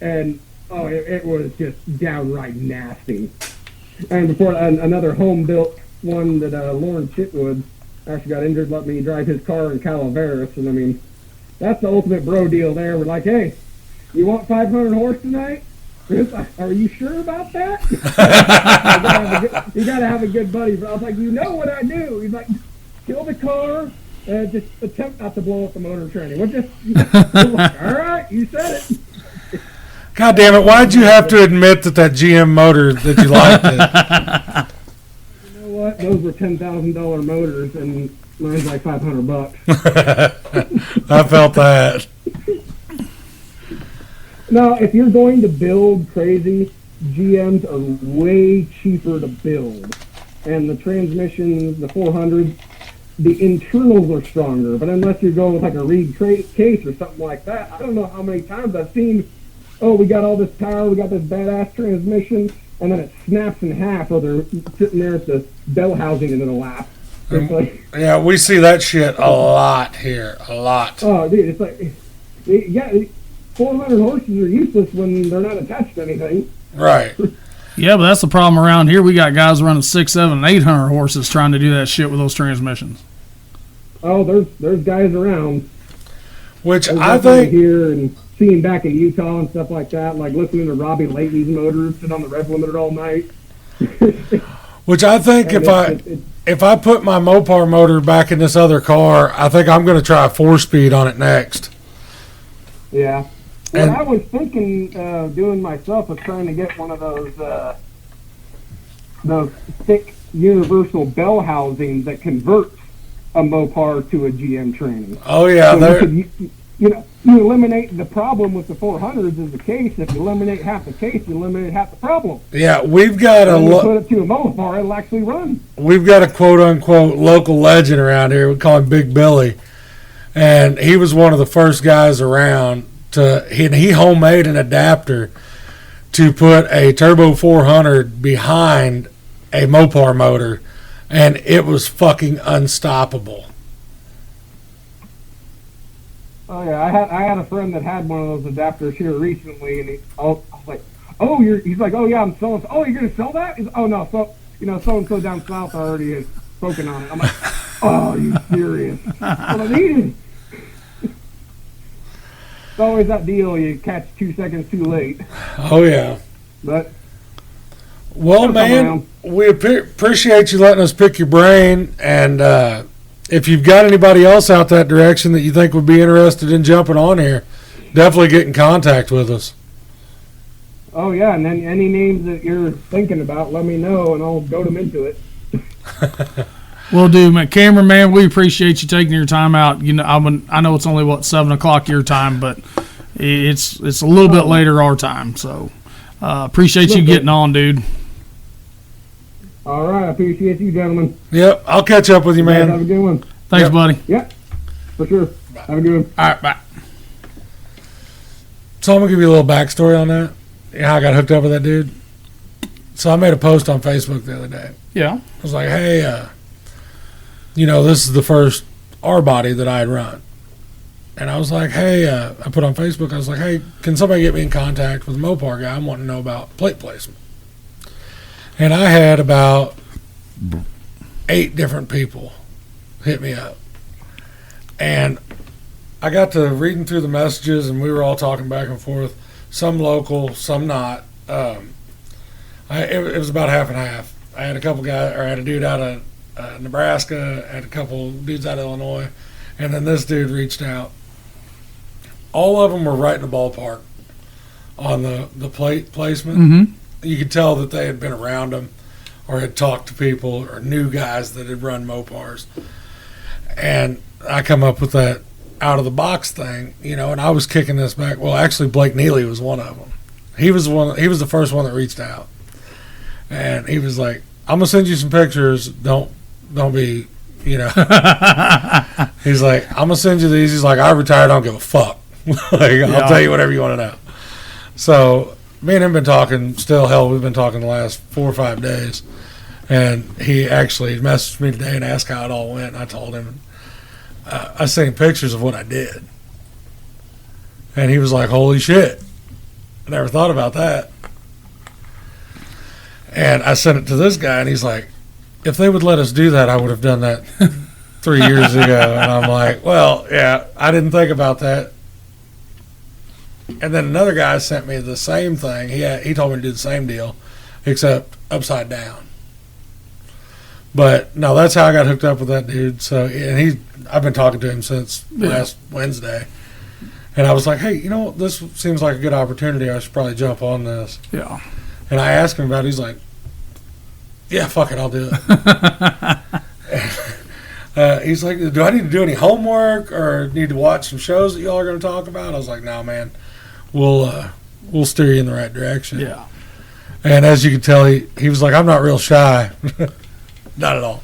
Speaker 4: and it was just downright nasty. And before another home-built one that Lauren Chitwood actually got injured, let me drive his car in Calaveras. And I mean, that's the ultimate bro deal there. We're like, hey, you want 500 horse tonight? Are you sure about that? You got to have a good buddy. I was like, you know what I do? He's like, kill the car and just attempt not to blow up the motor training. We're just, all right, you said it.
Speaker 1: God damn it, why'd you have to admit that GM motor, that you liked it?
Speaker 4: You know what? Those were $10,000 motors, and mine's like $500.
Speaker 1: I felt that.
Speaker 4: Now, if you're going to build crazy, GMs are way cheaper to build. And the transmissions, the 400s, the internals are stronger. But unless you're going with like a Reed case or something like that, I don't know how many times I've seen, oh, we got all this power, we got this badass transmission, and then it snaps in half, or they're sitting there at the bell housing in the lap. It's like,
Speaker 1: yeah, we see that shit a lot here, a lot.
Speaker 4: Oh, dude, it's like, yeah, 400 horses are useless when they're not attached to anything.
Speaker 1: Right.
Speaker 2: Yeah, but that's the problem around here. We got guys running 600, 700, 800 horses trying to do that shit with those transmissions.
Speaker 4: Oh, there's guys around.
Speaker 1: Which
Speaker 4: there's
Speaker 1: I think
Speaker 4: here and seeing back in Utah and stuff like that, like listening to Robbie Layton's motors sit on the rev limiter all night.
Speaker 1: Which I think if I put my Mopar motor back in this other car, I think I'm going to try a 4-speed on it next.
Speaker 4: Yeah. What I was thinking of doing myself was trying to get one of those thick universal bell housings that converts a Mopar to a GM training.
Speaker 1: Oh yeah,
Speaker 4: so you eliminate the problem with the 400s is the case. If you eliminate half the case, you eliminate half the problem.
Speaker 1: Yeah, we've got
Speaker 4: put it to a Mopar, it'll actually run.
Speaker 1: We've got a quote unquote local legend around here. We call him Big Billy, and he was one of the first guys around. He homemade an adapter to put a Turbo 400 behind a Mopar motor, and it was fucking unstoppable.
Speaker 4: Oh yeah, I had a friend that had one of those adapters here recently, and I was like, oh, he's like, oh yeah, I'm selling. Oh, you're gonna sell that? Oh no, so so and so down south already has spoken on it. I'm like, oh, are you serious? What I needed. It's always that deal, you catch 2 seconds too late.
Speaker 1: Oh, yeah.
Speaker 4: But,
Speaker 1: well, man, we appreciate you letting us pick your brain. And if you've got anybody else out that direction that you think would be interested in jumping on here, definitely get in contact with us.
Speaker 4: Oh, yeah, and then any names that you're thinking about, let me know, and I'll goad them into it.
Speaker 2: Well, dude, man, cameraman, we appreciate you taking your time out. You know, I know it's only 7:00 your time, but it's a little bit later our time. So appreciate you getting on, dude.
Speaker 4: All right, I appreciate you, gentlemen.
Speaker 1: Yep, I'll catch up with you, man.
Speaker 4: Have a good one.
Speaker 2: Thanks,
Speaker 1: Yep.
Speaker 2: buddy.
Speaker 4: Yep, for sure. Have a good one.
Speaker 2: All right, bye.
Speaker 1: So I'm gonna give you a little backstory on that. How I got hooked up with that dude. So I made a post on Facebook the other day.
Speaker 2: Yeah.
Speaker 1: I was like, hey, this is the first R body that I had run. And I was like, hey, I put on Facebook, I was like, hey, can somebody get me in contact with a Mopar guy? I'm wanting to know about plate placement. And I had about 8 different people hit me up. And I got to reading through the messages, and we were all talking back and forth, some local, some not. It was about half and half. I had I had a dude out of Nebraska, I had a couple dudes out of Illinois, and then this dude reached out. All of them were right in the ballpark on the plate placement.
Speaker 2: Mm-hmm.
Speaker 1: You could tell that they had been around them or had talked to people or knew guys that had run Mopars. And I come up with that out of the box thing, and I was kicking this back. Well, actually, Blake Neely was one of them. He was the first one that reached out. And he was like, I'm going to send you some pictures. Don't be, He's like, I'm going to send you these. He's like, I retired. I don't give a fuck. I'll tell you whatever you want to know. So me and him been talking still. Hell, we've been talking the last 4 or 5 days. And he actually messaged me today and asked how it all went. And I told him, I sent him pictures of what I did. And he was like, holy shit. I never thought about that. And I sent it to this guy, and he's like, if they would let us do that, I would have done that 3 years ago. And I'm like, well, yeah, I didn't think about that. And then another guy sent me the same thing. He told me to do the same deal, except upside down. But no, that's how I got hooked up with that dude. So, and I've been talking to him since last Wednesday. And I was like, hey, this seems like a good opportunity. I should probably jump on this.
Speaker 2: Yeah.
Speaker 1: And I asked him about it. He's like, yeah, fuck it, I'll do it. He's like, do I need to do any homework or need to watch some shows that y'all are going to talk about? I was like, no, man, we'll steer you in the right direction.
Speaker 2: Yeah.
Speaker 1: And as you can tell, he was like, I'm not real shy. Not at all.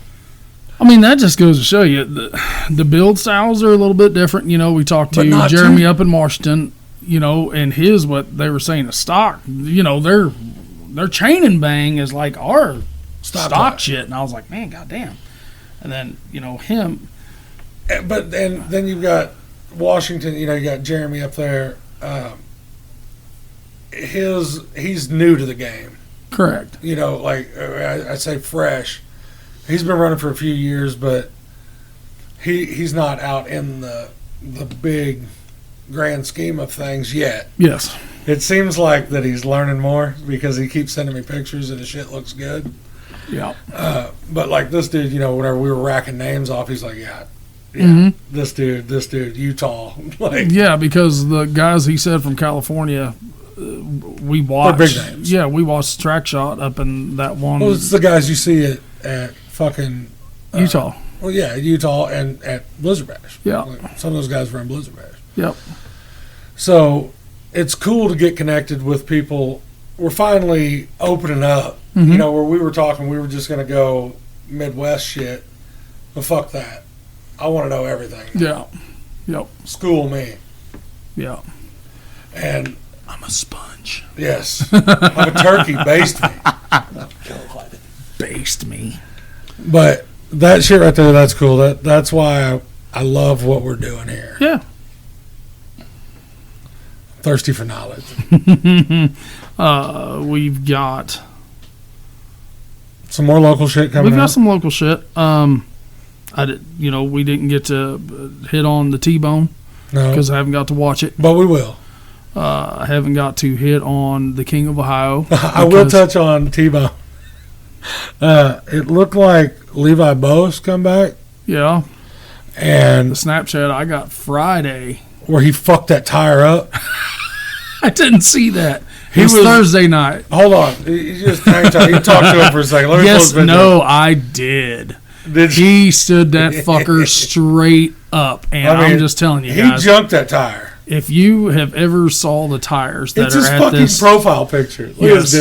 Speaker 2: I mean, that just goes to show you the build styles are a little bit different. We talked to Jeremy up in Washington, and what they were saying is stock. Their chain and bang is like our stock shit. And I was like, man, goddamn. And then, him.
Speaker 1: But then you've got Washington, you got Jeremy up there. He's new to the game.
Speaker 2: Correct.
Speaker 1: I say fresh. He's been running for a few years, but he's not out in the big grand scheme of things yet.
Speaker 2: Yes.
Speaker 1: It seems like that he's learning more because he keeps sending me pictures and the shit looks good.
Speaker 2: Yeah.
Speaker 1: But like this dude, whenever we were racking names off, he's like, yeah,
Speaker 2: mm-hmm.
Speaker 1: this dude, Utah.
Speaker 2: Yeah, because the guys he said from California, we watched.
Speaker 1: They're big names.
Speaker 2: Yeah, we watched Track Shot up in that one.
Speaker 1: Well, it's the guys you see at fucking
Speaker 2: Utah.
Speaker 1: Well, yeah, Utah and at Blizzard Bash.
Speaker 2: Yeah.
Speaker 1: Some of those guys run Blizzard Bash.
Speaker 2: Yep.
Speaker 1: So it's cool to get connected with people. We're finally opening up.
Speaker 2: Mm-hmm.
Speaker 1: Where we were talking, we were just going to go Midwest shit. But fuck that. I want to know everything.
Speaker 2: Yeah. Yep.
Speaker 1: School me.
Speaker 2: Yeah.
Speaker 1: And
Speaker 2: I'm a sponge.
Speaker 1: Yes. I'm a turkey. Baste me.
Speaker 2: Baste me.
Speaker 1: But that shit right there, that's cool. That's why I love what we're doing here.
Speaker 2: Yeah.
Speaker 1: Thirsty for knowledge.
Speaker 2: We've got
Speaker 1: some more local shit coming.
Speaker 2: We've got some local shit. We didn't get to hit on the T-Bone because I haven't got to watch it.
Speaker 1: But we will.
Speaker 2: I haven't got to hit on the King of Ohio.
Speaker 1: I will touch on T-Bone. It looked like Levi Bose come back.
Speaker 2: Yeah.
Speaker 1: And
Speaker 2: the Snapchat I got Friday.
Speaker 1: Where he fucked that tire up.
Speaker 2: I didn't see that. It's Thursday night.
Speaker 1: Hold on. You just hang tight. You talk to him for a second. Let me
Speaker 2: Yes,
Speaker 1: close
Speaker 2: no, I did. He stood that fucker straight up, and I'm just telling you guys.
Speaker 1: He jumped that tire.
Speaker 2: If you have ever saw the tires that
Speaker 1: it's
Speaker 2: are
Speaker 1: his
Speaker 2: at
Speaker 1: fucking
Speaker 2: this
Speaker 1: profile picture.
Speaker 2: Yes,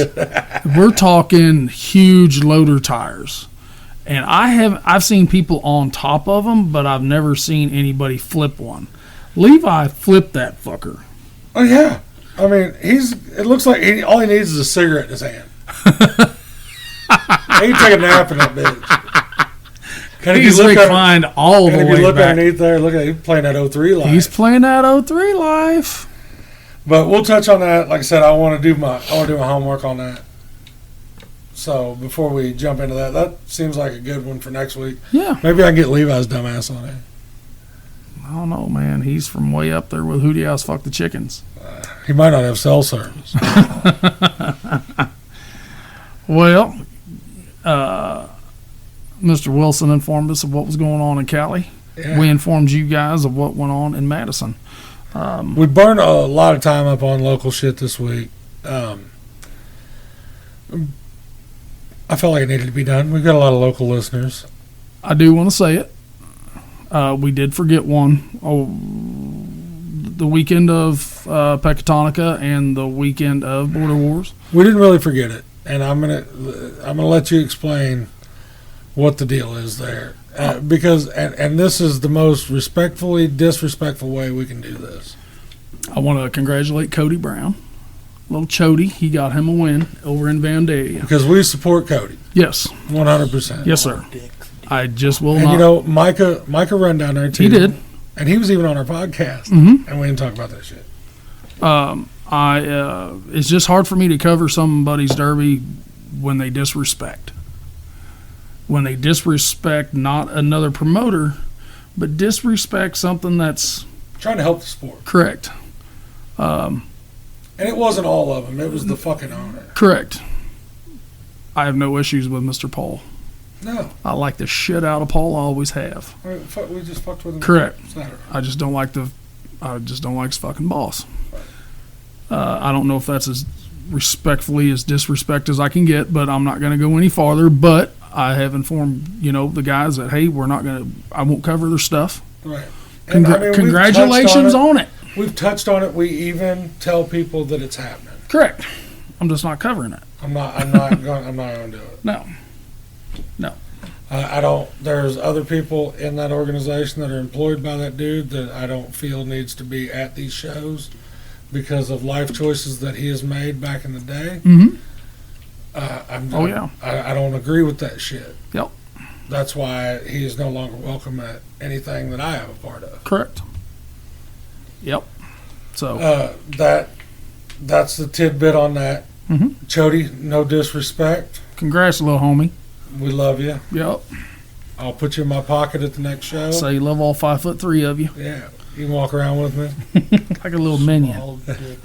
Speaker 2: we're talking huge loader tires, and I've seen people on top of them, but I've never seen anybody flip one. Levi flipped that fucker.
Speaker 1: Oh yeah, I mean it looks like all he needs is a cigarette in his hand. He can take a nap in that bitch.
Speaker 2: He's reclined all the way back.
Speaker 1: If you look underneath there, look at he's playing that 03 life.
Speaker 2: He's playing that 03 life.
Speaker 1: But we'll touch on that. Like I said, I want to do my homework on that. So before we jump into that seems like a good one for next week.
Speaker 2: Yeah.
Speaker 1: Maybe I can get Levi's dumbass on it.
Speaker 2: I don't know, man. He's from way up there with Who the House Fuck the Chickens.
Speaker 1: He might not have cell service.
Speaker 2: Well, Mr. Wilson informed us of what was going on in Cali. Yeah. We informed you guys of what went on in Madison.
Speaker 1: We burned a lot of time up on local shit this week. I felt like it needed to be done. We've got a lot of local listeners.
Speaker 2: I do want to say it. We did forget one. The weekend of Pecatonica and the weekend of Border Wars.
Speaker 1: We didn't really forget it, and I'm gonna let you explain what the deal is there, because this is the most respectfully disrespectful way we can do this.
Speaker 2: I want to congratulate Cody Brown, little Chody. He got him a win over in Vandalia
Speaker 1: because we support Cody.
Speaker 2: Yes,
Speaker 1: 100%.
Speaker 2: Yes, sir. I just will
Speaker 1: and
Speaker 2: not.
Speaker 1: You know, Micah run down there too.
Speaker 2: He did,
Speaker 1: and he was even on our podcast,
Speaker 2: mm-hmm.
Speaker 1: and we didn't talk about that shit.
Speaker 2: It's just hard for me to cover somebody's derby when they disrespect. When they disrespect not another promoter, but disrespect something that's
Speaker 1: trying to help the sport.
Speaker 2: Correct.
Speaker 1: And it wasn't all of them. It was the fucking owner.
Speaker 2: Correct. I have no issues with Mr. Paul.
Speaker 1: No.
Speaker 2: I like the shit out of Paul. I always have.
Speaker 1: I mean, we just fucked with him.
Speaker 2: Correct.
Speaker 1: Saturday.
Speaker 2: I just don't like his fucking boss. I don't know if that's as respectfully as disrespect as I can get, but I'm not going to go any farther. But I have informed, the guys that, hey, I won't cover their stuff.
Speaker 1: Right.
Speaker 2: Congratulations on it.
Speaker 1: We've touched on it. We even tell people that it's happening.
Speaker 2: Correct. I'm just not covering it.
Speaker 1: I'm not going to do it.
Speaker 2: No.
Speaker 1: I don't. There's other people in that organization that are employed by that dude that I don't feel needs to be at these shows because of life choices that he has made back in the day.
Speaker 2: Mm-hmm.
Speaker 1: I don't agree with that shit.
Speaker 2: Yep.
Speaker 1: That's why he is no longer welcome at anything that I have a part of.
Speaker 2: Correct. Yep. So
Speaker 1: that's the tidbit on that.
Speaker 2: Mm-hmm.
Speaker 1: Chody, no disrespect.
Speaker 2: Congrats, little homie.
Speaker 1: We love you.
Speaker 2: Yep.
Speaker 1: I'll put you in my pocket at the next show.
Speaker 2: So you love all 5'3" of you.
Speaker 1: Yeah. You can walk around with me.
Speaker 2: Like a little minion.
Speaker 3: Big.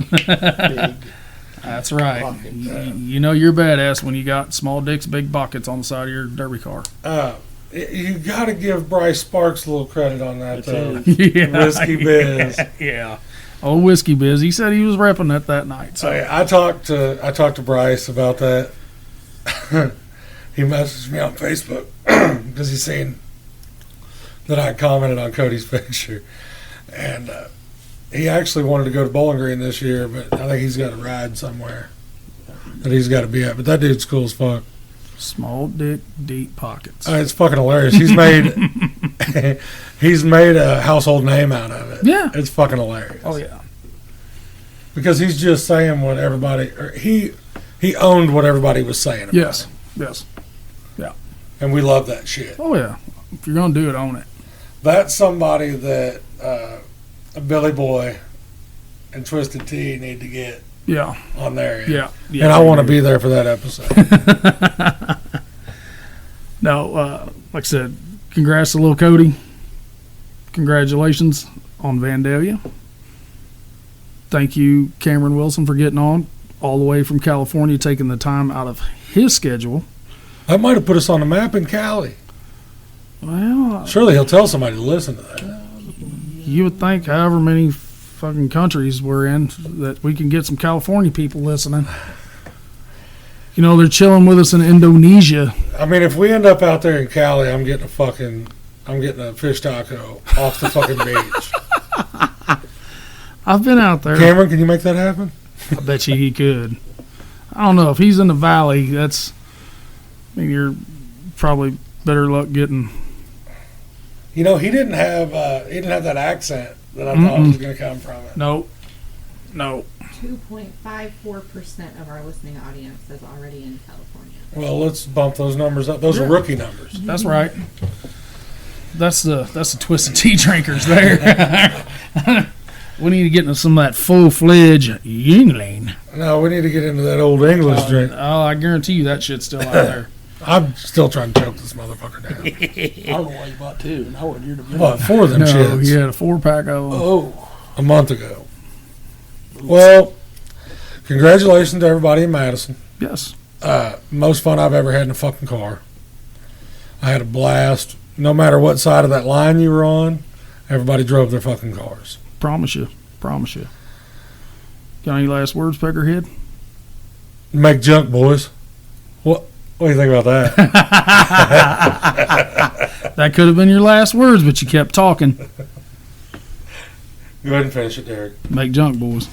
Speaker 2: That's right. You know you're badass when you got small dicks, big buckets on the side of your derby car.
Speaker 1: You got to give Bryce Sparks a little credit on that, though.
Speaker 2: Yeah.
Speaker 1: Whiskey Biz.
Speaker 2: Yeah. Oh, Whiskey Biz. He said he was repping that night. So
Speaker 1: I talked to Bryce about that. He messaged me on Facebook because he's seen that I commented on Cody's picture. And he actually wanted to go to Bowling Green this year, but I think he's got a ride somewhere that he's got to be at. But that dude's cool as fuck.
Speaker 2: Small dick, deep pockets.
Speaker 1: It's fucking hilarious. He's made a household name out of it.
Speaker 2: Yeah.
Speaker 1: It's fucking hilarious.
Speaker 2: Oh, yeah.
Speaker 1: Because he's just saying what everybody, or he owned what everybody was saying about
Speaker 2: Yes.
Speaker 1: him.
Speaker 2: Yes. Yeah.
Speaker 1: And we love that shit.
Speaker 2: Oh, yeah. If you're going to do it, own it.
Speaker 1: That's somebody that Billy Boy and Twisted Tea need to get on there.
Speaker 2: Yeah.
Speaker 1: And I want to be there for that episode.
Speaker 2: No, like I said, congrats to little Cody. Congratulations on Vandalia. Thank you, Cameron Wilson, for getting on all the way from California, taking the time out of his schedule.
Speaker 1: That might have put us on the map in Cali.
Speaker 2: Well,
Speaker 1: surely he'll tell somebody to listen to that.
Speaker 2: You would think however many fucking countries we're in that we can get some California people listening. You know, they're chilling with us in Indonesia.
Speaker 1: I mean, if we end up out there in Cali, I'm getting a fish taco off the fucking beach.
Speaker 2: I've been out there.
Speaker 1: Cameron, can you make that happen?
Speaker 2: I bet you he could. I don't know if he's in the valley. You're probably better luck getting.
Speaker 1: You know, he didn't have that accent that I thought was going to come from it.
Speaker 2: No.
Speaker 5: 2.54% of our listening audience is already in California.
Speaker 1: Well, let's bump those numbers up. Those are rookie numbers.
Speaker 2: That's right. That's the Twisted Tea drinkers there. We need to get into some of that full-fledged Yingling.
Speaker 1: No, we need to get into that old English drink.
Speaker 2: Oh, I guarantee you that shit's still out there.
Speaker 1: I'm still trying to choke this motherfucker down.
Speaker 3: I don't know why you bought two, and I wasn't here to bring
Speaker 1: What, 4 of them
Speaker 2: No,
Speaker 1: shits?
Speaker 2: he had a 4-pack of them.
Speaker 3: Oh,
Speaker 1: A month ago. Well, congratulations to everybody in Madison.
Speaker 2: Yes.
Speaker 1: Most fun I've ever had in a fucking car. I had a blast. No matter what side of that line you were on, everybody drove their fucking cars.
Speaker 2: Promise you. Got any last words, Peckerhead?
Speaker 1: Make junk, boys. What do you think about that?
Speaker 2: That could have been your last words, but you kept talking.
Speaker 1: Go ahead and finish it, Derek.
Speaker 2: Make junk, boys.